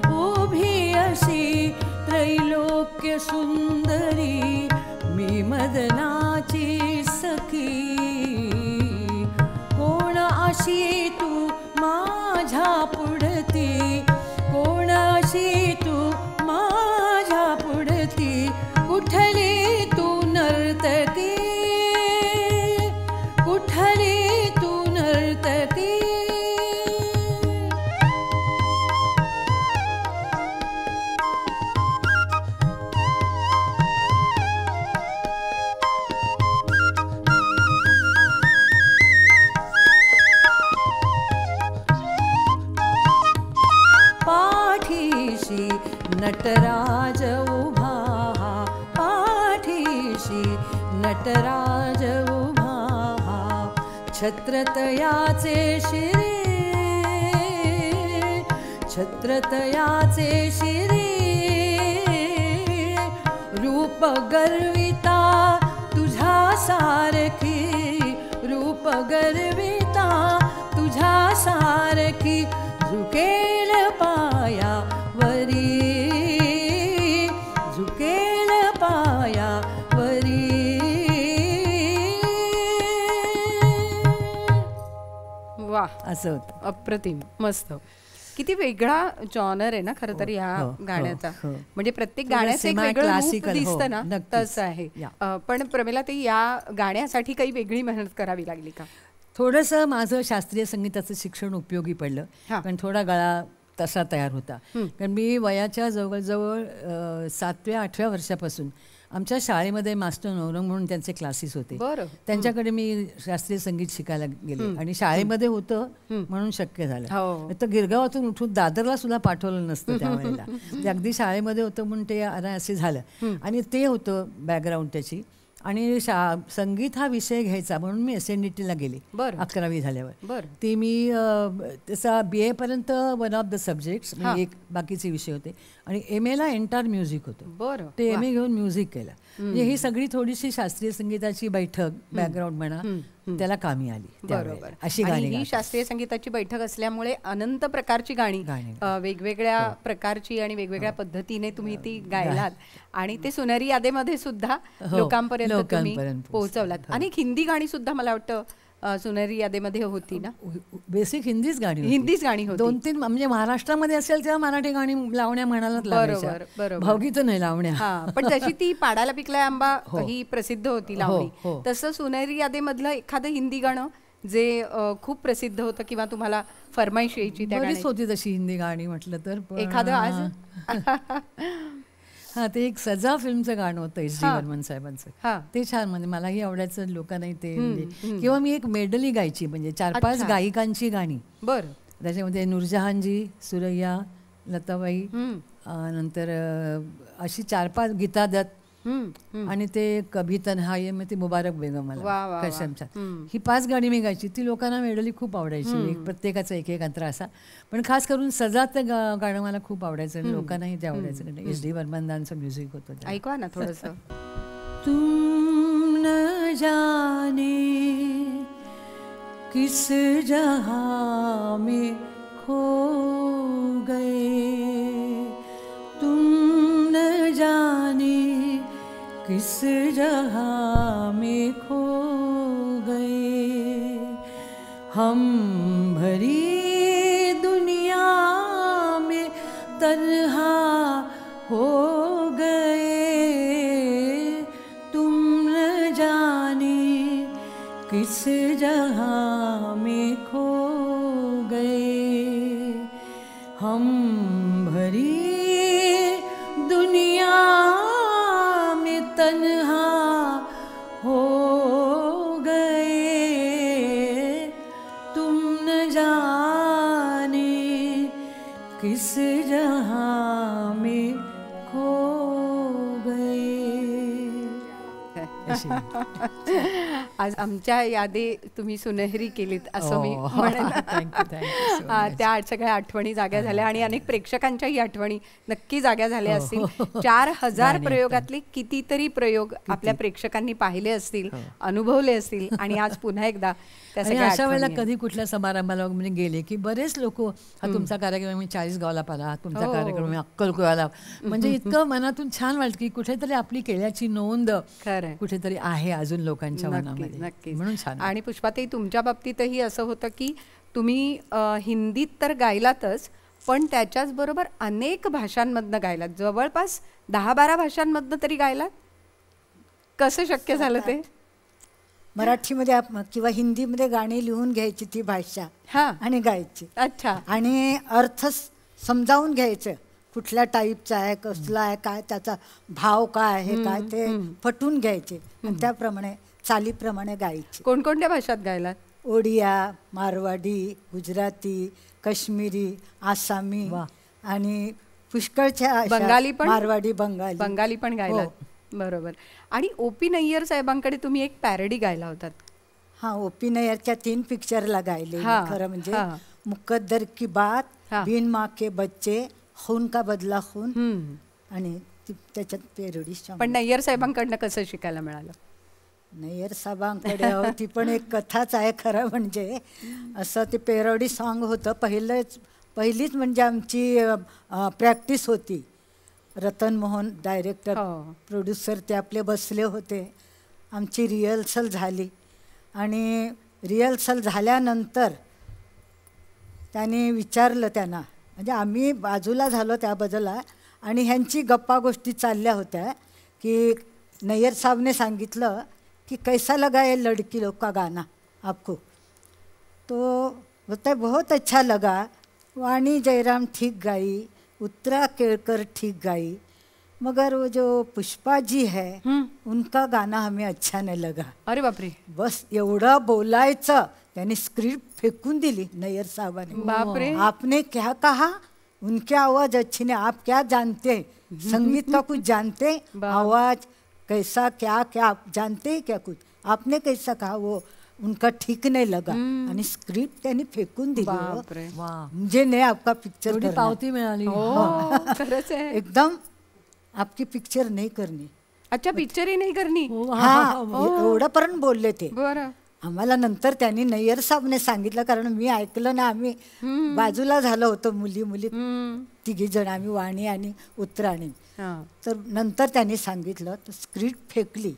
उभी अशी त्रैलोक्य सुंदरी मी मदनाची सखी. कोण अशी तू माझ्या पुढती, कोण अशी तू माझ्या पुढती. कुठली तू नर्तकी, कुठली तू नर्तकी. पाठीशी नटराज उभा, पाठीशी नटराज उभा. छत्रतयाचे शिरे, छत्रतयाचे शिरे. रूप गर्विता तुझ्या सारखी, रूप गर्विता तुझ्या सारखी. झुकेल पायावरी, झुकेल पायावरी. वा, असं होतं. अप्रतिम, मस्त. किती वेगळा जॉनर आहे ना खरं तर ह्या हो, गाण्याचा. हो. म्हणजे प्रत्येक थोडं गाण्याचं एक वेगळं रूप semi-classical, दिसतं ना, हो, नक्कीच. तसं आहे. पण प्रमिला, ते या गाण्यासाठी काही वेगळी मेहनत करावी लागली का? थोडंसं माझं शास्त्रीय संगीताचं शिक्षण उपयोगी पडलं, हा. पण थोडा गळा तसा तयार होता. कारण मी वयाच्या जवळजवळ 7व्या-8व्या वर्षापासून आमच्या शाळेमध्ये मास्टर नवरंग म्हणून त्यांचे क्लासेस होते. बरं. त्यांच्याकडे मी शास्त्रीय संगीत शिकायला गेले आणि शाळेमध्ये होतं म्हणून शक्य झालं. हो. तर गिरगावातून उठून दादरला सुद्धा पाठवलं नसतं त्यावेळेला. ते अगदी शाळेमध्ये होतं म्हणून ते असे झालं. आणि ते होतं बॅकग्राऊंड त्याची. आणि संगीत हा विषय घ्यायचा म्हणून मी SNDTला गेले. बरं. 11वी झाल्यावर. बरं. ते मी त्याचा BA पर्यंत वन ऑफ द सब्जेक्ट्स, म्हणजे एक बाकीचे विषय होते. आणि MAला एंटायर म्युझिक होतं. बरं. ते MA घेऊन म्युझिक केलं. म्हणजे ही सगळी थोडीशी शास्त्रीय संगीताची बैठक, बॅकग्राऊंड म्हणा, त्याला कामी आली. बरोबर. अशी आणि गाणी ही गातात. शास्त्रीय संगीताची बैठक असल्यामुळे अनंत प्रकारची गाणी वेगवेगळ्या प्रकारची आणि वेगवेगळ्या पद्धतीने तुम्ही ती गायलात. आणि ते सोनेरी यादेमध्ये सुद्धा लोकांपर्यंत तुम्ही पोहोचवलात. आणि हिंदी गाणी सुद्धा मला वाटतं सोनेरी यादेमध्ये होती ना. बेसिक हिंदीच गाणी होती. हिंदीच गाणी होती. 2-3 म्हणजे महाराष्ट्रामध्ये असेल तेव्हा मराठी गाणी लावण्या म्हणायला बरोबर, बरोबर. भावगीत नाही लावण्या. हा, पण जशी ती पाडाला पिकलाय आंबा ही प्रसिद्ध होती लावणी, तसं सोनेरी यादेमधलं एखादं हिंदी गाणं जे खूप प्रसिद्ध होतं किंवा तुम्हाला फरमाईश यायची त्या बरीच गाण्याची? होती तशी हिंदी गाणी म्हटलं तर. एखादं आज? हा, ते एक सजा फिल्मचं गाणं होतं SD बर्मन साहेबांचं. हा. ते छान, म्हणजे मलाही आवडायचं, लोकांनाही ते. किंवा मी एक मेडली गायची, म्हणजे 4-5 गायिकांची गाणी. बरं. त्याच्यामध्ये नूरजहानजी, सुरैया, लताबाई, नंतर अशी 4-5, गीता दत्त, आणि ते कभी तन्हाई में ती मुबारक बेगम मला कशमचा. ही 5 गाणी मी गायची. ती लोकांना मेडली खूप आवडायची. प्रत्येकाचा एक अंतरा असा. पण खास करून सजात गाणं मला खूप आवडायचं आणि लोकांनाही ते आवडायचं. SD बर्मनदांचं म्युझिक होतं. ऐकवा ना थोडंसं. तुम न जाने किस जहां में खो गए, तुम न जाने किस जहां में खो गए. हम भरी दुनिया में तन्हा हो गए. हम भरी दुनिया में तन्हा हो गए, तुम न जाने किस जहां में खो गए. आज आमच्या यादी तुम्ही सुनहरी केलीत असं मी Oh. म्हणेन. Thank you, thank you so much. त्या सगळ्या आठवणी जाग्या झाल्या आणि अनेक प्रेक्षकांच्याही आठवणी नक्की जाग्या झाल्या असतील. 4,000 प्रयोगातले कितीतरी प्रयोग आपल्या प्रेक्षकांनी पाहिले असतील, अनुभवले असतील आणि आज पुन्हा एकदा त्या आणि सगळ्या अशा वेळेला आठवणी आहेत. कधी कुठल्या समारंभाला म्हणजे गेले की बरेच लोक हा तुमचा कार्यक्रम मी 40 गावला पाहिला, तुमचा कार्यक्रम मी अक्कलकुव्याला, म्हणजे इतकं मनातून छान वाटतं की कुठेतरी आपली केल्याची नोंद खरंय. कुठेतरी आहे अजून लोकांच्या नक्कीच, मनामध्ये, नक्कीच. म्हणून छान. आणि पुष्पाताई तुमच्या बाबतीतही असं होतं की तुम्ही हिंदीत तर गायलातच, पण त्याच्याच बरोबर अनेक भाषांमधनं गायलात, जवळपास 10-12 भाषांमधनं तरी गायलात. कसं शक्य झालं ते? मराठीमध्ये किंवा हिंदीमध्ये गाणी लिहून घ्यायची ती भाषा हा. आणि गायची अच्छा. आणि अर्थ समजावून घ्यायचं, कुठल्या टाईपचा आहे, कसला आहे, काय त्याचा भाव काय आहे, काय ते पटवून घ्यायचे आणि त्याप्रमाणे चालीप्रमाणे गायचे. कोणकोणत्या भाषात गायलात? ओडिया, मारवाडी, गुजराती, काश्मीरी, आसामी आणि पुष्कळच्या अशा बंगाली पण? मारवाडी, बंगाली बंगाली पण गायलात. बरोबर. आणि ओ.पी. नय्यर साहेबांकडे तुम्ही एक पॅरडी गायला होतात. हा, ओ.पी. नय्यरच्या 3 पिक्चरला गायले. हा, खरं म्हणजे हा. मुकद्दर की बात, हा. बिन माँ के बच्चे, खून का बदला खून आणि त्याच्यात पेरोडी सॉंग. पण नय्यर साहेबांकडनं कसं शिकायला मिळालं? नय्यर साहेबांकडे ती पण एक कथाच आहे खरं म्हणजे. असं ते पेरोडी सॉन्ग होतं. पहिलीच म्हणजे आमची प्रॅक्टिस होती. रतन मोहन डायरेक्टर, प्रोड्युसर ते आपले बसले होते. आमची रिहर्सल झाली आणि रिहर्सल झाल्यानंतर त्याने विचारलं त्यांना, म्हणजे आम्ही बाजूला झालो त्या बाजूला आणि ह्यांची गप्पा गोष्टी चालल्या होत्या की नय्यर साहब ने सांगितलं कि कैसा लगा ये लड़की लोग का गाना आपको? तो बोलता है बहुत अच्छा लगा, वाणी जयराम ठीक गाई, उत्तरा केळकर ठीक गाई, मगर वो जो पुष्पा जी है उनका गाना हमें अच्छा नहीं लगा. अरे बापरे. बस एवढं बोलायचं. त्यांनी स्क्रिप्ट फेकून दिली नय्यर साहबाने. बापरे. आपने क्या कहा, उनके आवाज अच्छी नहीं, आप क्या जानते, संगीत का कुछ जानते, आवाज कैसा क्या क्या आप जानते हैं क्या कुछ, आपने कैसा कहा, वो उनका ठीक नहीं लगा आणि स्क्रिप्ट त्यांनी फेकून दिली. बापरे. मुझे नहीं आपका पिक्चर थोडी करना. पावती मिळाली. खरंच आहे. एकदम आपकी पिक्चर नहीं करनी. अच्छा, पिक्चरही नाही करणी. हा, एवढंपर्यंत बोलले ते. बरं. आम्हाला नंतर त्यांनी नय्यर साहेबने सांगितलं, कारण मी ऐकलं ना, आम्ही बाजूला झालो होतो मुली 3 जण, आम्ही वाणी आणि उत्तराणी. तर नंतर त्यांनी सांगितलं, तर स्क्रिप्ट फेकली.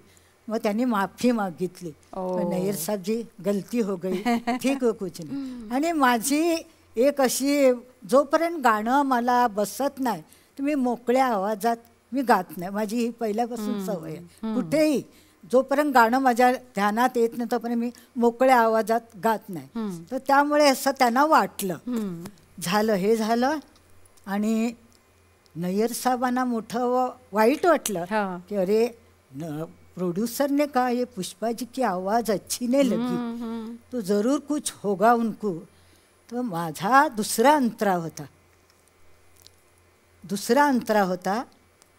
मग त्यांनी माफी मागितली. नय्यर साहेब जी गलती हो गई, ठीक हो कुछ नाही. आणि माझी एक अशी, जोपर्यंत गाणं मला बसत नाही तुम्ही मोकळ्या आवाजात मी गात नाही. माझी ही पहिल्यापासून सवय आहे. कुठेही जोपर्यंत गाणं माझ्या ध्यानात येत नाही तोपर्यंत मी मोकळ्या आवाजात गात नाही. तर त्यामुळे असं त्यांना वाटलं. झालं हे झालं आणि नय्यर साहेबांना मोठं वाईट वाटलं की अरे प्रोड्यूसर ने कहा ये पुष्पा जी की आवाज़ अच्छी नहीं लगी, तो ज़रूर कुछ होगा उनको. तो माझा दुसरा अंतरा होता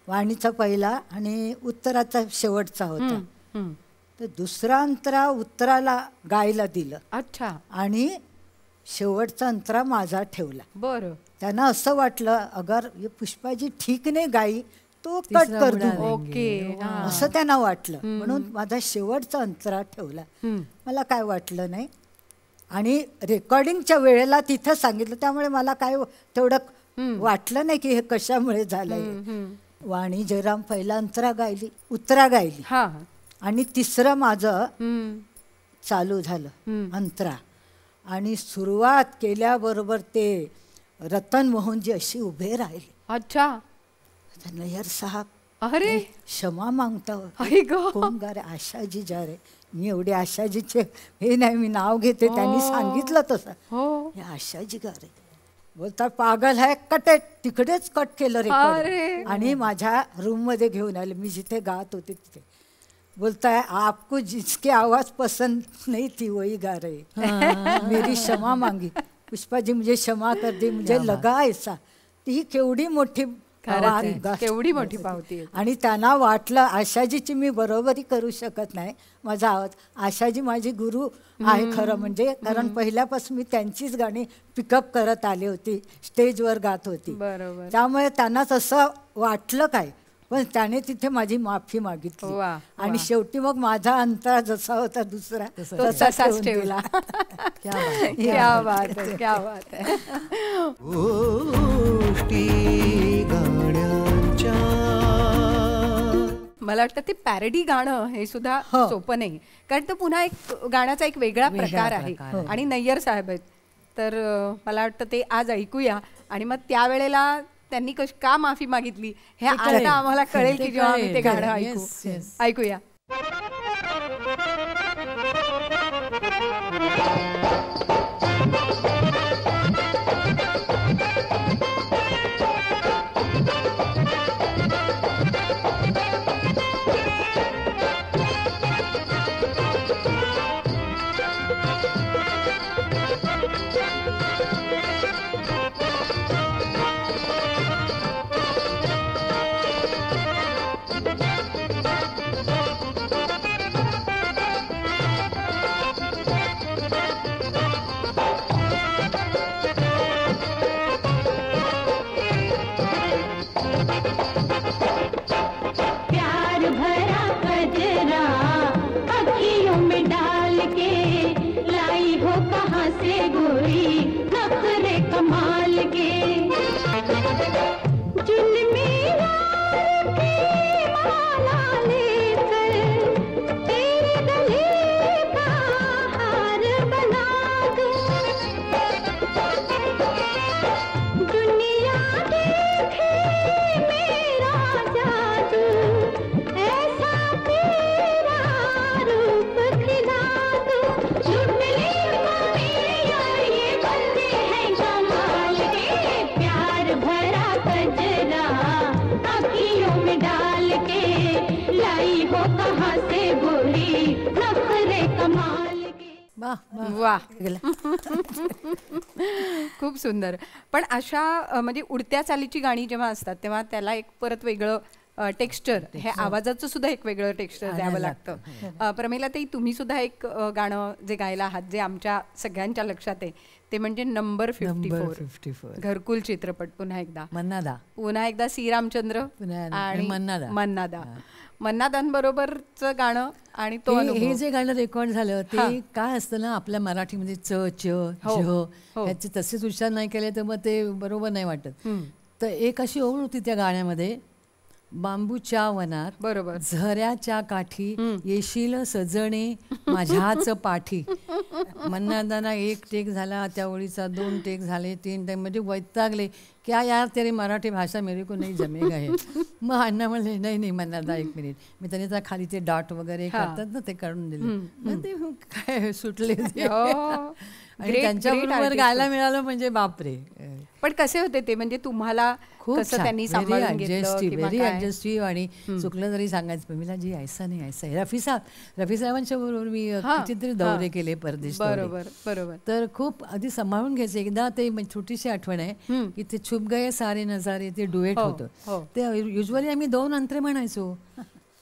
वाणीचा पहिला आणि उत्तराचा शेवटचा होता. तर दुसरा अंतरा उत्तराला गायला दिलं. अच्छा. आणि शेवटचा अंतरा माझा ठेवला. बरं. त्यांना असं वाटलं अगर ये पुष्पाजी ठीक नाही गाई तो कट कर दू. ओके. असं त्यांना वाटलं, म्हणून माझा शेवटचा अंतरा ठेवला. मला काय वाटलं नाही आणि रेकॉर्डिंगच्या वेळेला तिथं सांगितलं, त्यामुळे मला काय तेवढं वाटलं नाही की हे कशामुळे झालंय. वाणी जयराम पहिला उत्तरा गायली आणि तिसरं माझं चालू झालं अंतरा. आणि सुरुवात केल्याबरोबर ते रतन मोहनजी अशी उभे राहिले. अच्छा. नय्यर साहब अरे क्षमा मागता, कोण गा रे, आशाजी जा रे. मी एवढे आशाजीचे हे नाही, मी नाव घेते, त्यांनी सांगितलं तसं, हे आशाजी गा रे. बोलता पागल है कटे तिकडेच कट केलं अरे. रेकॉर्ड आणि माझ्या रूममध्ये घेऊन आले मी जिथे गात होते तिथे. बोलता है आपको जिसके आवाज पसंद नहीं थी वही गा रहे मेरी क्षमा मांगी पुष्पा जी मुझे क्षमा कर दे मुझे लगा ऐसा. ती केवढी मोठी आवाज गा- केवढी मोठी पावती आहे. आणि त्यांना वाटलं आशाजीची मी बरोबरी करू शकत नाही माझा आवाज. आशाजी माझी गुरु आहे खरं म्हणजे कारण पहिल्यापासून मी त्यांचीच गाणी पिकअप करत आली होती स्टेजवर गात होती. बरोबर. त्यामुळे त्यांना तसं वाटलं काय पण त्याने तिथे माझी माफी मागितली वा, आणि शेवटी मग माझा अंतरा जसा होता दुसरा तो तसाच ठेवला. क्या बात. क्या बात आहे, क्या बात आहे. गोष्टी गाण्यांच्या. मला वाटतं ते पॅरडी गाणं हे सुद्धा हो. सोपं नाही कारण तो पुन्हा एक गाण्याचा एक वेगळा प्रकार आहे आणि नय्यर साहेब आहेत तर मला वाटतं ते आज ऐकूया आणि मग त्यावेळेला त्यांनी का माफी मागितली हे कळेल. आता आम्हाला कळेल ते की जेव्हा आम्ही ते कळेल. गाणं Yes, ऐकू. yes. ऐकूया. प्यार भरा कजरा अखियों में डाल के लाई हो कहाँ से गोरी नखरे कमाल के जुल्मी यार की माला लेकर तेरे गले का हार बना दूं दुनिया देखे मेरा जादू ऐसा तेरा रूप खिला दूं चुटली मारिया ये बंदे हैं कमाल के प्यार भरा कजरा अखियों में डाल के लाई हो कहाँ से गोरी नखरे कमाल के. वाह, वाह. वा खूप सुंदर. पण अशा म्हणजे उडत्या चालीची गाणी जेव्हा असतात तेव्हा त्याला एक परत वेगळं टेक्स्चर हे आवाजाचं सुद्धा एक वेगळं टेक्स्चर द्यावं लागतं. प्रमिला ताई तुम्ही सुद्धा एक गाणं जे गायला आहात जे आमच्या सगळ्यांच्या लक्षात आहे ते म्हणजे नंबर नंबर 54 54. घरकुल चित्रपट. पुन्हा एकदा सी रामचंद्र पुन्हा आणि मन्नादा. मन्नादा मन्नादांबरोबरचं गाणं आणि तो हे अनुभव. जे गाणं रेकॉर्ड झालं ते काय असतं ना आपल्या मराठीमध्ये च च हो, झ हो. ह्याचे तसेच उच्चार नाही केले तर मग ते बरोबर नाही वाटत. तर एक अशी ओळ होती त्या गाण्यामध्ये बांबूच्या वनात बरोबर. झऱ्याच्या काठी येशील सजणे माझ्याच पाठी. मन्नादाना एक टेक झाला त्या ओळीचा 2 टेक झाले 3 टेक म्हणजे वैतागले क्या यार तेरी मराठी भाषा मेरे को नहीं जमेगा है. मग अण्णा म्हणले नाही नाही मन्नादा 1 मिनिट. मी त्याने त्या खाली ते डॉट वगैरे करतात ना ते काढून दिले. मग ते काय सुटले ते. हो. आणि Great, त्यांच्याबरोबर great artist. गायला मिळालं म्हणजे बापरे. पण कसे होते ते म्हणजे तुम्हाला खूप कसं त्यांनी व्हेरी सांभाळून घेतलं ॲडजस्टिव्ह किंवा व्हेरी काय? ॲडजस्टिव्ह आणि चुकलं तरी सांगायचं मिला जी ऐसा नाही ऐसा आहे. रफी साहेबांच्या बरोबर मी हा, कितीतरी हा. दौरे केले परदेश दौरे. बरोबर बरोबर. तर खूप आधी सांभाळून घ्यायचे. एकदा ते छोटीशी आठवण आहे की ते छुप गए सारे नजारे ते डुएट हो, होतं. हो. ते युजली आम्ही 2 अंतरे म्हणायचो.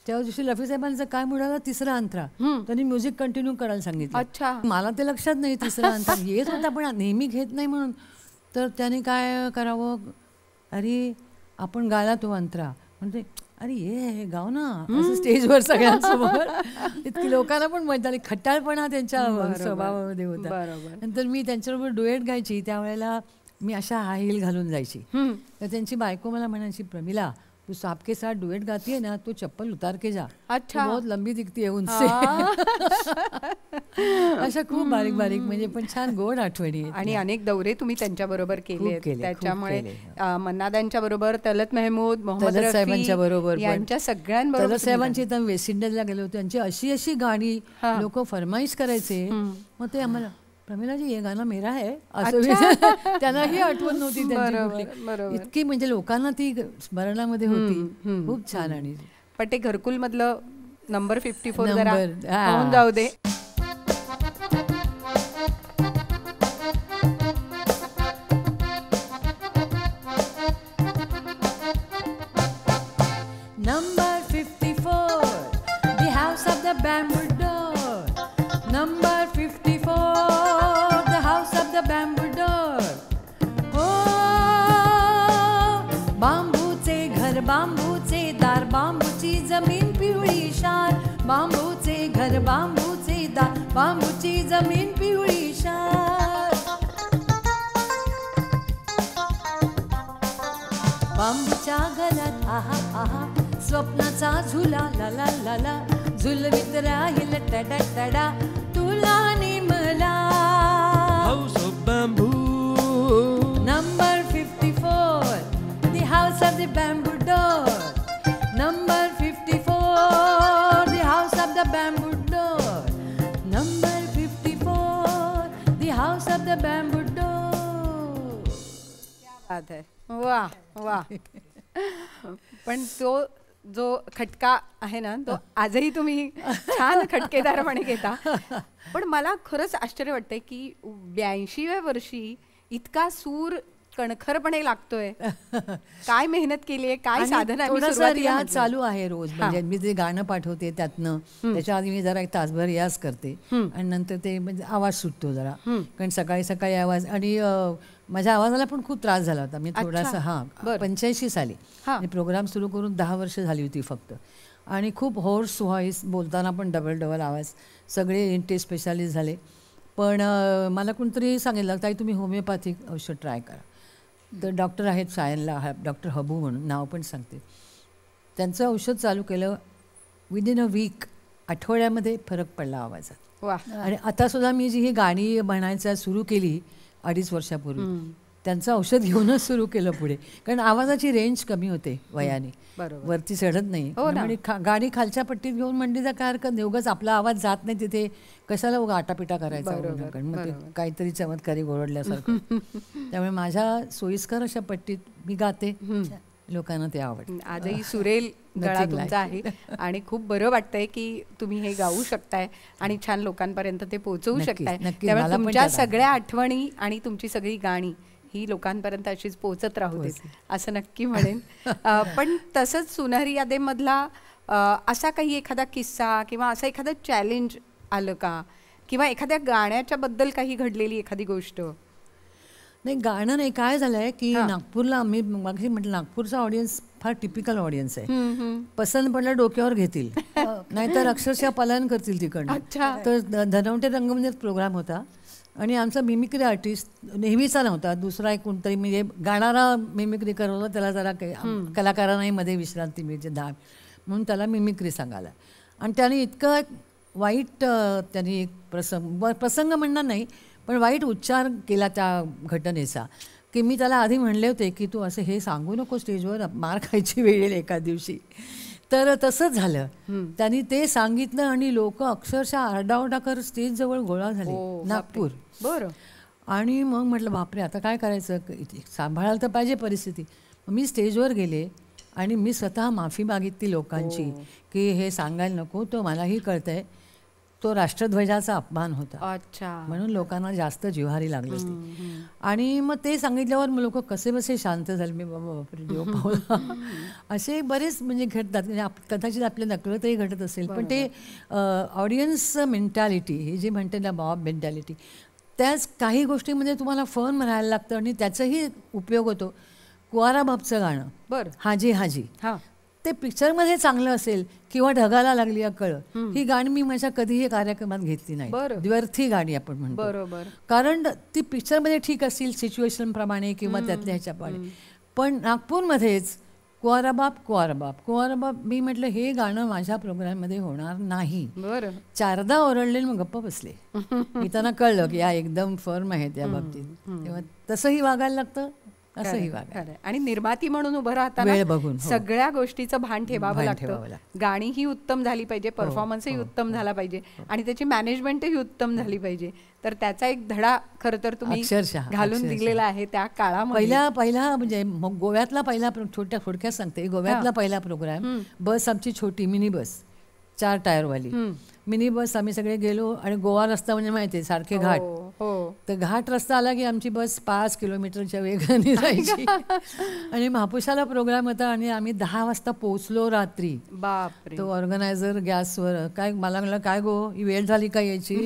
त्या दिवशी रफी साहेबांचं काय मिळालं 3रा अंतरा त्यांनी म्युझिक कंटिन्यू करायला सांगितलं. अच्छा. मला ते लक्षात नाही 3रा अंतरा येत होता पण नेहमी घेत नाही म्हणून. तर त्याने काय करावं अरे आपण गायला तो अंतरा म्हणते अरे हे गाव ना असं स्टेजवर सगळ्यांसमोर. इतकी लोकांना पण मजा आली. खट्टाळपणा त्यांच्या स्वभावामध्ये होता. बरोबर. नंतर मी त्यांच्याबरोबर डुएट गायची त्यावेळेला मी अशा हाय हिल घालून जायची. तर त्यांची बायको मला म्हणायची प्रमिला तू आपके साथ डुएट गाती है ना तो चप्पल उतार के जा. अच्छा. बहुत लंबी दिखती है उनसे. अशा खूप बारीक बारीक म्हणजे पण छान गोड आठवणी आहेत. आणि अनेक दौरे तुम्ही त्यांच्या बरोबर केले खूप केले, त्याच्यामुळे खूप मन्नादांच्या बरोबर तलत महमूद मोहम्मद तलत साहेबांच्या रफी बरोबर पण. यांच्या सगळ्यांबरोबर तलत तुम्ही साहेबांची तर वेस्ट इंडिजला गेले होते त्यांची अशी अशी गाणी लोक फरमाईश करायचे. मग ते आम्हाला प्रमिलाजी ये गाणं मेरा है असं त्यांनाही आठवण नव्हती त्यांची बरोबर, कुठली. बरोबर. इतकी म्हणजे लोकांना ती स्मरणामध्ये होती. खूप छान. आणि पण ते घरकुल मधलं नंबर 54 जरा नंबर, हा. होऊन जाऊ दे. Number 54, the house of the bamboo door. Number 54, the house of the bamboo door. Oh, बांबूचे घर, बांबूचे दार, बांबूची जमीन पिवळी शार. बांबूचे घर, बांबूचे दार, बांबूची जमीन पिवळी शार. बांबूच्या घरात आहा आहा, स्वप्नाचा झुला ला ला ला ला, झुलवीत राहील टडा टडा तुला आणि मला. House of bamboo. Number 54, the house of the bamboo door. Number 54, the house of the bamboo door. Number 54, the house of the bamboo door. बात आहे. वा वा. पण तो जो खटका आहे ना तो आजही तुम्ही छान खटकेदारपणे घेता. पण मला खरंच आश्चर्य वाटतंय की 82व्या वर्षी इतका सूर कणखरपणे लागतोय. काय मेहनत केली आहे, काय साधना आहे? मी थोडासा सुरुवातीला रियाज म्हटलं. चालू आहे रोज. म्हणजे मी जे गाणं पाठवते त्यातनं त्याच्या आधी मी जरा एक तासभर रियाज करते आणि नंतर ते म्हणजे आवाज सुटतो जरा. कारण सकाळी सकाळी आवाज आणि माझ्या आवाजाला पण खूप त्रास झाला होता. मी थोडासा बरं. 85 साली प्रोग्राम सुरू करून 10 वर्ष झाली होती फक्त. आणि खूप होर्स व्हॉइस, बोलताना पण डबल डबल आवाज, सगळे एनटी स्पेशालिस्ट झाले. पण मला कोणतरी सांगितलं ताई तुम्ही होमिओपॅथिक औषध ट्राय करा. तर डॉक्टर आहेत सायनला, डॉक्टर हबू म्हणून नाव पण सांगते. त्यांचं औषध चालू केलं. विदिन अ वीक, आठवड्यामध्ये फरक पडला आवाजात. वा. आणि आता सुद्धा मी जी ही गाणी म्हणायचं सुरू केली 2.5 वर्षापूर्वी, त्यांचं औषध घेऊनच सुरू केलं पुढे. कारण आवाजाची रेंज कमी होते वयाने, बरोबर. वरती चढत नाही. हो ना. म्हणजे गाडी खालच्या पट्टीत घेऊन म्हणली तर काय हरकत नाही. उगाच आपला आवाज जात नाही तिथे कशाला उगा आटापिटा करायचा. बरोबर, मग ते बरोबर. काहीतरी चमत्कारी ओरडल्यासारखं. त्यामुळे माझ्या सोयीस्कर अशा पट्टीत मी गाते, लोकांना ते आवडतं. आजही सुरेल गळा Nothing तुमचा आहे आणि खूप बरं वाटतंय की तुम्ही हे गाऊ शकताय आणि छान लोकांपर्यंत ते पोहोचवू नक्कीच, शकताय. नक्कीच. त्यामुळे मला पण तुमच्या त्यात आहे. सगळ्या आठवणी आणि तुमची सगळी गाणी ही लोकांपर्यंत अशीच पोहोचत राहू देत असं नक्की म्हणेन. पण तसंच सुनहरी यादेमधला असा काही एखादा किस्सा किंवा असं एखादं चॅलेंज आलं का, किंवा एखाद्या गाण्याच्या बद्दल काही घडलेली एखादी गोष्ट? नाही, गाणं नाही. काय झालंय की नागपूरला आम्ही मागे म्हटलं नागपूरचा ऑडियन्स फार टिपिकल ऑडियन्स आहे. पसंत पडलं डोक्यावर घेतील, नाहीतर अक्षरशः पलायन करतील तिकडनं. तर धनवटे रंगमंदिरात प्रोग्राम होता आणि आमचा मिमिक्री आर्टिस्ट नेहमीचा नव्हता, दुसरा एक कोणतरी म्हणजे गाणारा मिमिक्री करत होता. त्याला जरा काही कलाकारांनाही मध्ये विश्रांती मिळते दाब म्हणून त्याला मिमिक्री सांगायला. आणि त्याने इतकं वाईट त्यांनी एक प्रसंग म्हणणार नाही पण वाईट उच्चार केला त्या घटनेचा की मी त्याला आधी म्हणले होते की तू असं हे सांगू नको स्टेजवर, मार खायची वेळ येईल एका दिवशी. तर तसंच झालं. त्यांनी ते सांगितलं आणि लोक अक्षरशः आरडाओरडा कर स्टेजजवळ गोळा झाले. नागपूर. बरं. आणि मग म्हटलं बापरे आता काय करायचं, सांभाळायला तर पाहिजे परिस्थिती. मी स्टेजवर गेले आणि मी स्वतः माफी मागितली लोकांची की हे सांगायला नको, तो मलाही कळतंय तो राष्ट्रध्वजाचा अपमान होता. अच्छा. म्हणून लोकांना जास्त जिव्हारी लागली होती. आणि मग ते सांगितल्यावर मग लोक कसे बसे शांत झाले. मी बापरे देव पावला. असे बरेच म्हणजे घडतात. म्हणजे कदाचित आपल्या नकळतही घडत असेल पण ते ऑडियन्स मेंटॅलिटी ही जी म्हणते ना मॉब मेंटॅलिटी, त्याच काही गोष्टीमध्ये तुम्हाला फन म्हणायला लागतं आणि त्याचाही उपयोग होतो. कुवारा बापचं गाणं बरं. हाजी हाजी, हां. ते पिक्चरमध्ये चांगलं असेल किंवा ढगाला लागली अक्कळ, ही गाणी मी माझ्या कधीही कार्यक्रमात घेतली नाही. व्यर्थी गाणी आपण म्हणतो. बरोबर. कारण ती पिक्चरमध्ये ठीक असतील सिच्युएशन प्रमाणे किंवा त्यातल्या ह्याच्याप्रमाणे, पण नागपूरमध्येच कुवारा बाप कुवारा बाप कुवारा बाप, मी म्हटलं हे गाणं माझ्या प्रोग्राममध्ये होणार नाही. बरं. 4दा ओरडले मग गप्प बसले. मी त्यांना कळलं की या एकदम फर्म आहेत या बाबतीत. तेव्हा तसंही वागायला लागतं असंही वागायचं. खरं. आणि निर्माती म्हणून उभं राहताना वेळ बघून, हो. सगळ्या गोष्टीचं भान ठेवावं भान ठेवावं लागतं. लागतं. गाणी ही उत्तम झाली पाहिजे, परफॉर्मन्सही उत्तम झाला पाहिजे आणि त्याची मॅनेजमेंटही उत्तम झाली पाहिजे. तर त्याचा एक धडा खरं तर तुम्ही अक्षरशः, घालून अक्षरशः. दिलेला आहे त्या काळामध्ये. पहिला म्हणजे मग गोव्यातला पहिला थोडक्यात सांगते, गोव्यातला पहिला प्रोग्राम, बस आमची छोटी मिनी बस 4 टायरवाली मिनी बस, आम्ही सगळे गेलो आणि गोवा रस्ता म्हणजे माहिती आहे सारखे घाट. हो. तर घाट रस्ता आला की आमची बस 5 किलोमीटरच्या वेगाने जायची आणि महापुरुषाला प्रोग्राम होता आणि आम्ही 10 वाजता पोहोचलो रात्री. बापरे. तो ऑर्गनायझर गॅसवर काय मला म्हणलं, काय गो ही वेळ झाली का यायची?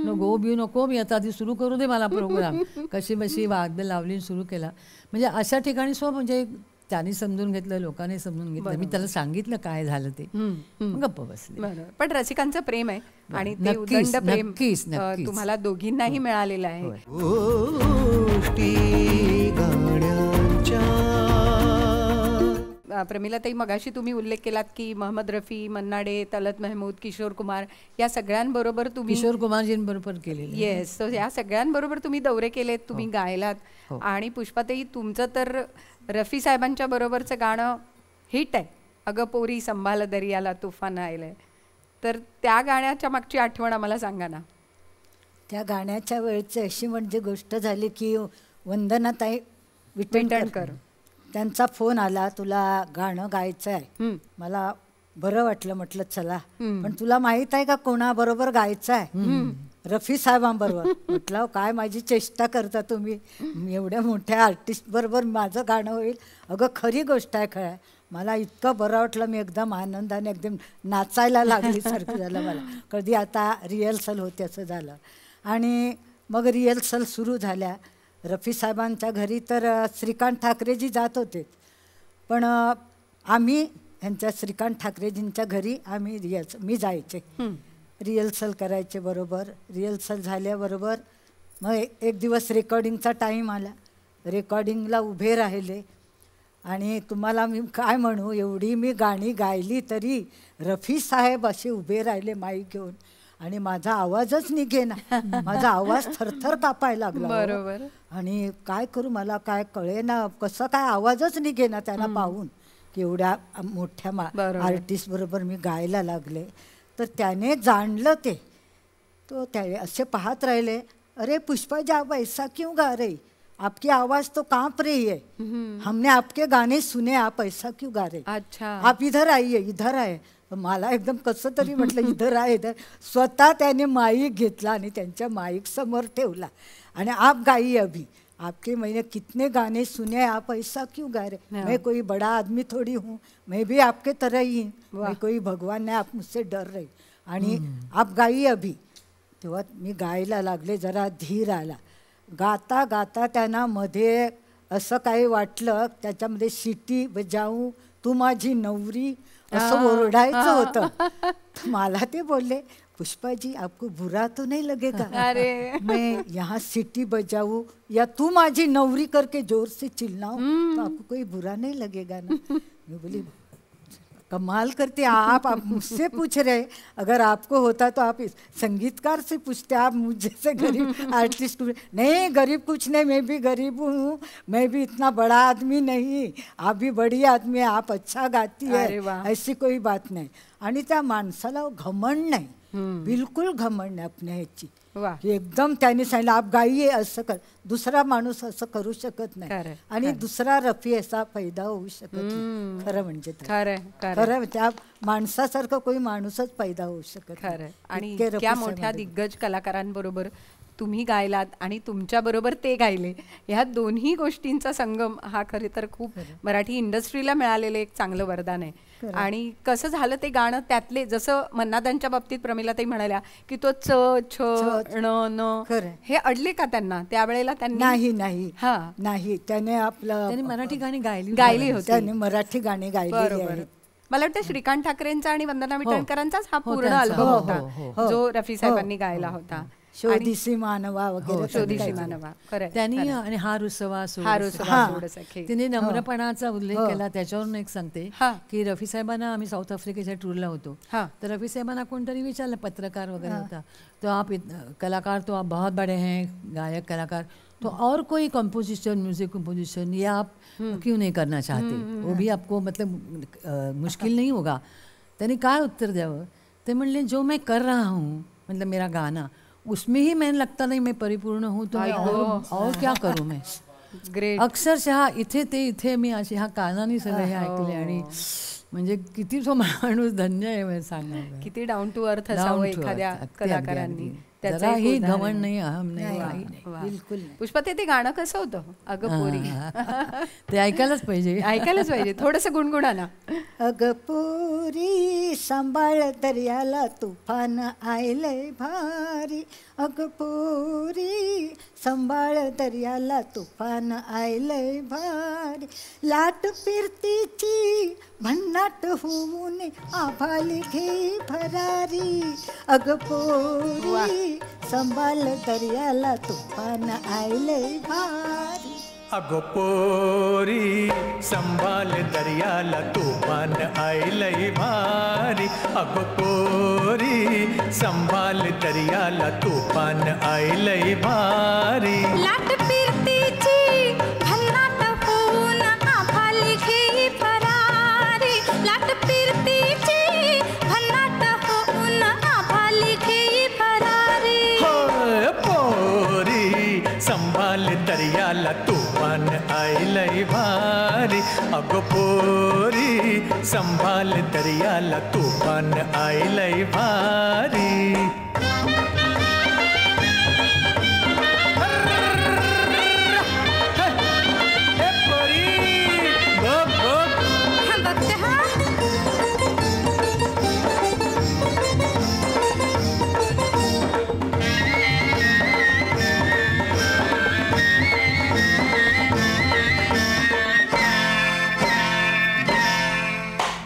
गो बिऊ नको, मी आता आधी सुरू करू दे मला प्रोग्राम. कशी बशी वाद्य लावली सुरू केला. म्हणजे अशा ठिकाणी म्हणजे त्यांनी समजून घेतलं, लोकांनी समजून घेतलं. मी त्याला सांगितलं काय झालं ते, मग गप्प बसले. बरोबर. पण रसिकांचं प्रेम आहे आणि ते नक्कीच, उदंड प्रेम नक्कीच, नक्कीच. तुम्हाला दोघींनाही मिळालेलं आहे. गोष्टी गाण्यांच्या. प्रमिलाताई, मगाशी तुम्ही उल्लेख केलात की मोहम्मद रफी, मन्ना डे, तलत महमूद, किशोर कुमार या सगळ्यांबरोबर तुम्ही किशोर कुमारजींबरोबर केलेले. येस, तर या सगळ्यांबरोबर तुम्ही दौरे केलेत, तुम्ही गायलात. आणि पुष्पाताई, तुमचं तर रफी साहेबांच्या बरोबरचं गाणं हिट आहे, अगं पोरी संभाल दर्याला तुफान आलंय. तर त्या गाण्याच्या मागची आठवण आम्हाला सांगा ना. त्या गाण्याच्या वेळची अशी म्हणजे गोष्ट झाली की वंदनाताई विटणकर, विटणकर त्यांचा फोन आला, तुला गाणं गायचं आहे. मला बरं वाटलं, म्हटलं चला. पण तुला माहित आहे का कोणाबरोबर गायचं आहे? रफी साहेबांबरोबर. म्हटलं काय माझी चेष्टा करता तुम्ही, एवढ्या मोठ्या आर्टिस्ट बरोबर माझं गाणं होईल? अगं खरी गोष्ट आहे, खरं. मला इतकं बरं वाटलं, मी एकदम आनंदाने एकदम नाचायला लागली सारखं झालं मला. कधी आता रिहर्सल होते असं झालं. आणि मग रिहर्सल सुरू झाल्या. रफी साहेबांच्या घरी तर श्रीकांत ठाकरेजी जात होते, पण आम्ही ह्यांच्या श्रीकांत ठाकरेजींच्या घरी आम्ही मी जायचे, रिहर्सल करायचे. बरोबर रिहर्सल झाल्याबरोबर मग एक दिवस रेकॉर्डिंगचा टाईम आला. रेकॉर्डिंगला उभे राहिले आणि तुम्हाला मी काय म्हणू, एवढी मी गाणी गायली तरी रफी साहेब असे उभे राहिले माईक घेऊन आणि माझा आवाजच निघेना. माझा आवाज थरथर कापायला लागला. बरोबर. आणि काय करू मला काय कळेना, कसं काय आवाजच निघेना त्यांना पाहून की एवढ्या मोठ्या आर्टिस्ट बरोबर मी गायला लागले. तर त्याने जाणलं ते, तो त्या असे पाहत राहिले, अरे पुष्पा जी आप ऐसा क्यों गा रही, आपकी आवाज तो कांप रही है, हमने आपके गाने सुने, आप ऐसा क्यों गा रही, अच्छा आप इधर आइए, इधर आहे. मला एकदम कसं तरी म्हटलं इधर आहे इधर. स्वतः त्याने माईक घेतला आणि त्यांच्या माईक समोर ठेवला आणि आप गाइए अभी, आपके मैंने कितने गाने सुने, आप ऐसा क्यों गा रहे, मैं कोई बड़ा आदमी थोड़ी हूँ, मैं भी आपके तरह ही हूँ, मैं कोई भगवान नहीं, आप मुझसे डर रही, आणि आप गाइए अभी. तेव्हा मी गायला लागले, जरा धीर आला. गाता गाता त्यांना मध्ये असं काही वाटलं, त्याच्यामध्ये शिटी बजाऊ तू माझी नवरी असं ओरडायचं होतं. मला ते बोलले, पुष्पा जी आपको बुरा तो नहीं लगेगा, अरे मैं यहाँ सीटी बजाऊं या तू माझी नवरी करके जोर से चिल्लाऊं तो आपको कोई बुरा नहीं लगेगा ना. मैं बोली कमाल करते आप मुझसे पूछ रहे, अगर आपको होता तो आप संगीतकार से पूछते, आप मुझे से गरीब आर्टिस्ट. नहीं गरीब कुछ नहीं, मैं भी गरीब हूँ, मैं भी इतना बड़ा आदमी नहीं, आप भी बड़ी आदमी है, आप अच्छा गाती है, ऐसी कोई बात नहीं. आणि त्या माणसाला घमंड नाही, बिलकुल घमंड नाही आपल्या ह्याची. एकदम त्याने सांगितलं आप गाइए, असं कर. दुसरा माणूस असं करू शकत नाही आणि दुसरा रफी असा पैदा होऊ शकत नाही. खरं म्हणजे खरं त्या माणसासारखं कोणी माणूसच पैदा होऊ शकत खरं. आणि इतक्या मोठ्या दिग्गज कलाकारांबरोबर तुम्ही गायलात आणि तुमच्या बरोबर ते गायले, ह्या दोन्ही गोष्टींचा संगम हा खरे तर खूप मराठी इंडस्ट्रीला मिळालेलं एक चांगलं वरदान आहे. आणि कसं झालं ते गाणं, त्यातले जसं मन्नादांच्या बाबतीत प्रमिलाताई म्हणाल्या की तो च छ ण न हे अडले का त्यांना त्यावेळेला? त्यांनी नाही त्याने आपलं मराठी गाणी गायली होती, त्याने मराठी गाणी गायली. मला वाटतं श्रीकांत ठाकरेंचा आणि वंदना विटणकरांचाच हा पूर्ण अल्बम होता जो रफी साहेबांनी गायला होता. शोधिसी मानवा वगैरे, शोधिसी मानवा. त्यांनी आणि हा रुसवा तिने नम्रपणाचा उल्लेख केला. त्याच्यावरून एक सांगते की रफी साहेबांना आम्ही साऊथ आफ्रिकेच्या टूरला होतो, तर रफी साहेबांना कोणतरी विचारलं, पत्रकार वगैरे होता, तो आप कलाकार तो आप बहुत बड़े हैं, गायक कलाकार, तो और कोई कंपोजिशन, म्यूजिक कंपोजिशन ये आप क्यों नहीं करना चाहते? वो भी आपको मतलब मुश्किल नहीं होगा. त्याने काय उत्तर द्यावं? ते म्हणले जो मैं कर रहा हूँ, मतलब मेरा गाना, उसमें ही मैंने लगता नहीं मैं परिपूर्ण हूँ, तो मैं और क्या करूँ मैं. ग्रेट. अक्षरशः इथे मी अशी ह्या कानाने सगळं हे ऐकले आणि म्हणजे किती तो माणूस धन्य आहे म्हणजे सांगायला. किती डाऊन टू अर्थ असावं एखाद्या कलाकारांनी. त्याचं एक ही उदाहरण. घमंड नाही, अहम नाही, काही नाही. वा. बिलकुल नाही. पुष्पा, ते गाणं कसं होतं? अगं पोरी. ते ऐकायलाच पाहिजे. ऐकायलाच पाहिजे. थोडंसं गुणगुणा ना. अग पोरी सांभाळ दर्याला तुफान आयलंय भारी. अग पोरी सांभाळ दर्याला तुफान आयलंय भारी. लाट फिरतीची भन्नाट होऊन आभाली घे भरारी. अग पोरी सांभाळ दर्याला तुफान आयलंय भारी. अगो पोरी संभाल दर्याला तूफान आयलय भारी. अगो पोरी संभाल दर्याला तूफान आयलय भारी. लाट फिरतीची भन्नाट होऊन आभाली घे भरारी. लाट फिरतीची भन्नाट होऊन आभाली घे भरारी. होय पोरी संभाल दर्याला तूफान आयलय भारी. अगो पोरी संभाल दर्याला तूफान आयलय भारी. हे पोरी बघ बघ. हा बघते हा.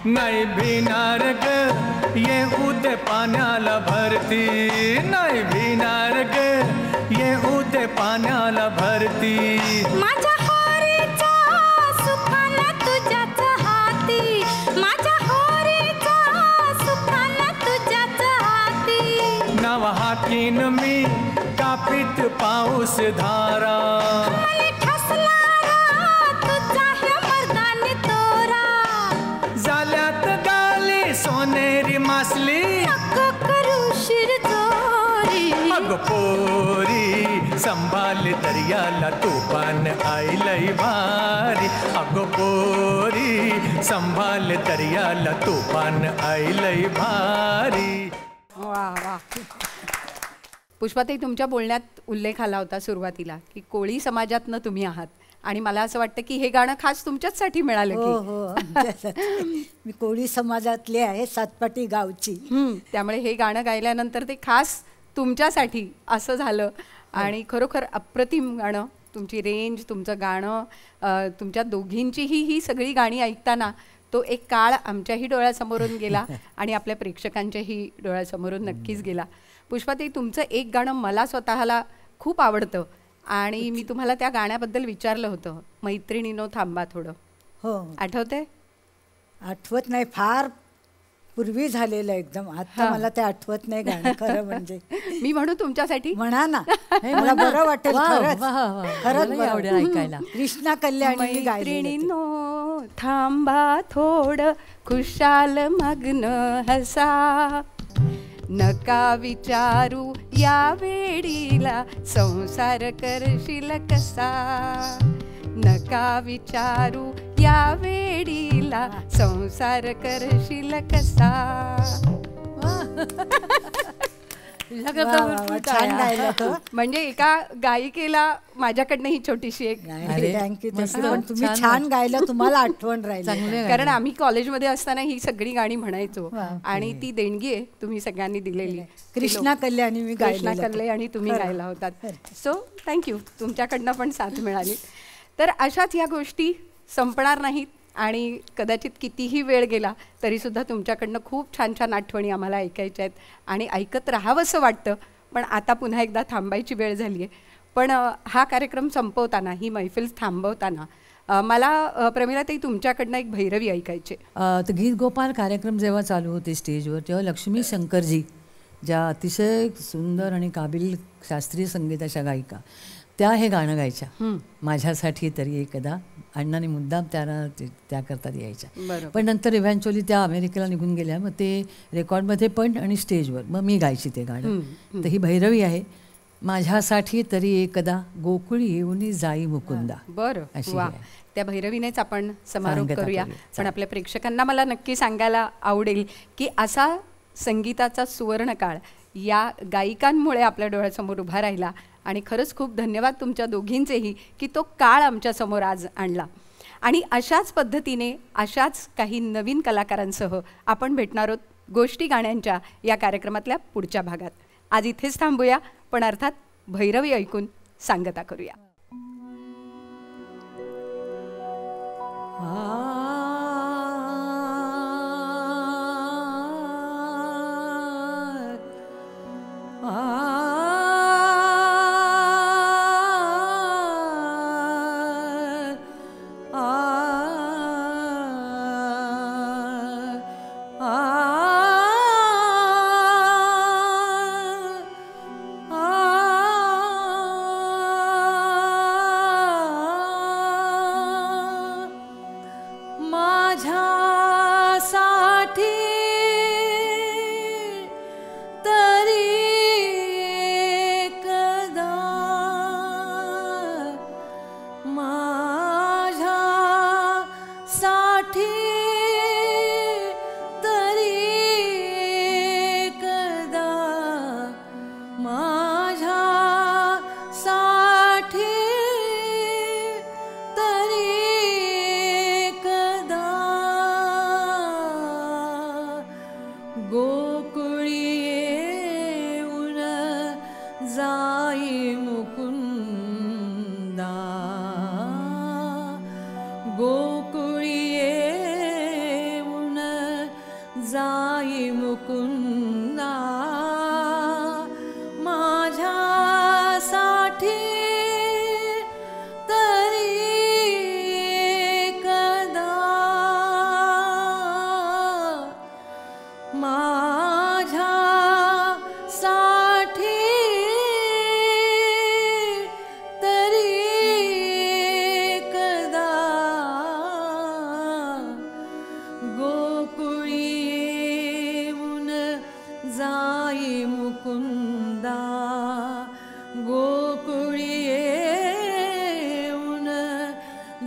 नाही भिनार ग ये उदे पाण्याला भरती. नाही भिनार ग ये उदे पाण्याला भरती. माझ्या होरीचा सुखान तुझ्याच हाती. माझ्या होरीचा सुखान तुझ्याच हाती. नव हाकीन मी कापित पाऊस धारा. मले ठसला रा तुझा ह्या मर्दानी तोरा. झाल्यात गाली सोनेरी मासली. नको करू शिरजोरी. अग पोरी संभाल दर्याला तूफान आयलय भारी. अग पोरी संभाल दर्याला तूफान आयलय भारी. वा वा. पुष्पाताई, तुमच्या बोलण्यात उल्लेख आला होता सुरुवातीला की कोळी समाजातनं तुम्ही आहात आणि मला असं वाटतं की हे गाणं खास तुमच्याचसाठी मिळालं हो की. हो आमच्यासाठी. मी कोळी समाजातली आहे, सातपाटी गावची. त्यामुळे हे गाणं गायल्यानंतर ते खास तुमच्यासाठी असं झालं. आणि खरोखर अप्रतिम गाणं. तुमची रेंज, तुमचं गाणं, तुमच्या दोघींचीही ही सगळी गाणी ऐकताना तो एक काळ आमच्याही डोळ्यासमोरून गेला आणि आपल्या प्रेक्षकांच्याही डोळ्यासमोरून नक्कीच गेला. पुष्पाताई, तुमचं एक गाणं मला स्वतःला खूप आवडतं आणि मी तुम्हाला त्या गाण्याबद्दल विचारलं होतं, मैत्रिणीनो थांबा थोडं. हो, आठवतंय? आठवत नाही, फार पूर्वी झालेलं एकदम. आता मला ते आठवत नाही गाणं खरं म्हणजे. मी म्हणू तुमच्यासाठी? म्हणा ना, मला बरं वाटेल. वा, खरंच वा, वा. खरंच मलाही आवडेल ऐकायला. कृष्णा कल्याणी गायलेलं ते. मैत्रिणीनो थांबा थोडं, खुशाल मग्न हसा. नका विचारू या वेडीला, संसार करशील कसा. नका विचारू या वेडीला, संसार करशील कसा. वा, वा, वा, छान गायलं तो. म्हणजे एका गायिकेला माझ्याकडनं ही छोटीशी एक. अरे, थँक्यू. मस्त, पण तुम्ही छान छान गायलं, तुम्हाला आठवण राहिली. चांगले कारण आम्ही कॉलेजमध्ये असताना ही सगळी गाणी म्हणायचो वा. आणि ती देणगी आहे तुम्ही सगळ्यांनी दिलेली. कृष्णा कल्याणी मी कृष्णा गायलेलं कल्ले ते. आणि तुम्ही खरं. गायला होतात. सो थँक्यू, तुमच्याकडनं पण साथ मिळाली. तर अशाच ह्या गोष्टी संपणार नाहीत आणि कदाचित कितीही वेळ गेला तरीसुद्धा तुमच्याकडनं खूप छान छान आठवणी आम्हाला ऐकायच्या आहेत आणि ऐकत राहावंसं वाटतं. पण आता पुन्हा एकदा थांबायची वेळ झाली आहे. पण हा कार्यक्रम संपवताना, ही मैफिल थांबवताना मला प्रमिलाताई तुमच्याकडनं एक भैरवी ऐकायचे. तर गीत गोपाल कार्यक्रम जेव्हा चालू होते स्टेजवर, तेव्हा लक्ष्मी शंकरजी, ज्या अतिशय सुंदर आणि काबिल शास्त्रीय संगीताच्या गायिका, त्या हे गाणं गायच्या. माझ्यासाठी तरी एकदा अण्णाने मुद्दाम त्या करता यायच्या. बरोबर. पण नंतर इव्हेंच्युअली त्या अमेरिकेला निघून गेल्या. मग ते रेकॉर्डमध्ये पण आणि स्टेजवर मग मी गायची ते गाणं. तर ही भैरवी आहे. माझ्यासाठी तरी एकदा गोकुळी येऊन जाई मुकुंदा. बरं, अशी वा. आहे. त्या भैरवीनेच आपण समारोप सांगता करूया. करूया. पण आपल्या प्रेक्षकांना मला नक्की सांगायला आवडेल की असा संगीताचा सुवर्णकाळ या गायिकांमुळे आपल्या डोळ्यासमोर उभा राहिला. आणि खरंच खूप धन्यवाद तुमच्या दोघींचेही की तो काळ आमच्यासमोर आज आणला. आणि अशाच पद्धतीने अशाच काही नवीन कलाकारांसह आपण भेटणार आहोत गोष्टी गाण्यांच्या या कार्यक्रमातल्या पुढच्या भागात. आज इथेच थांबूया, पण अर्थात भैरवी ऐकून सांगता करूया.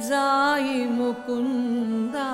जाई मुकुंदा.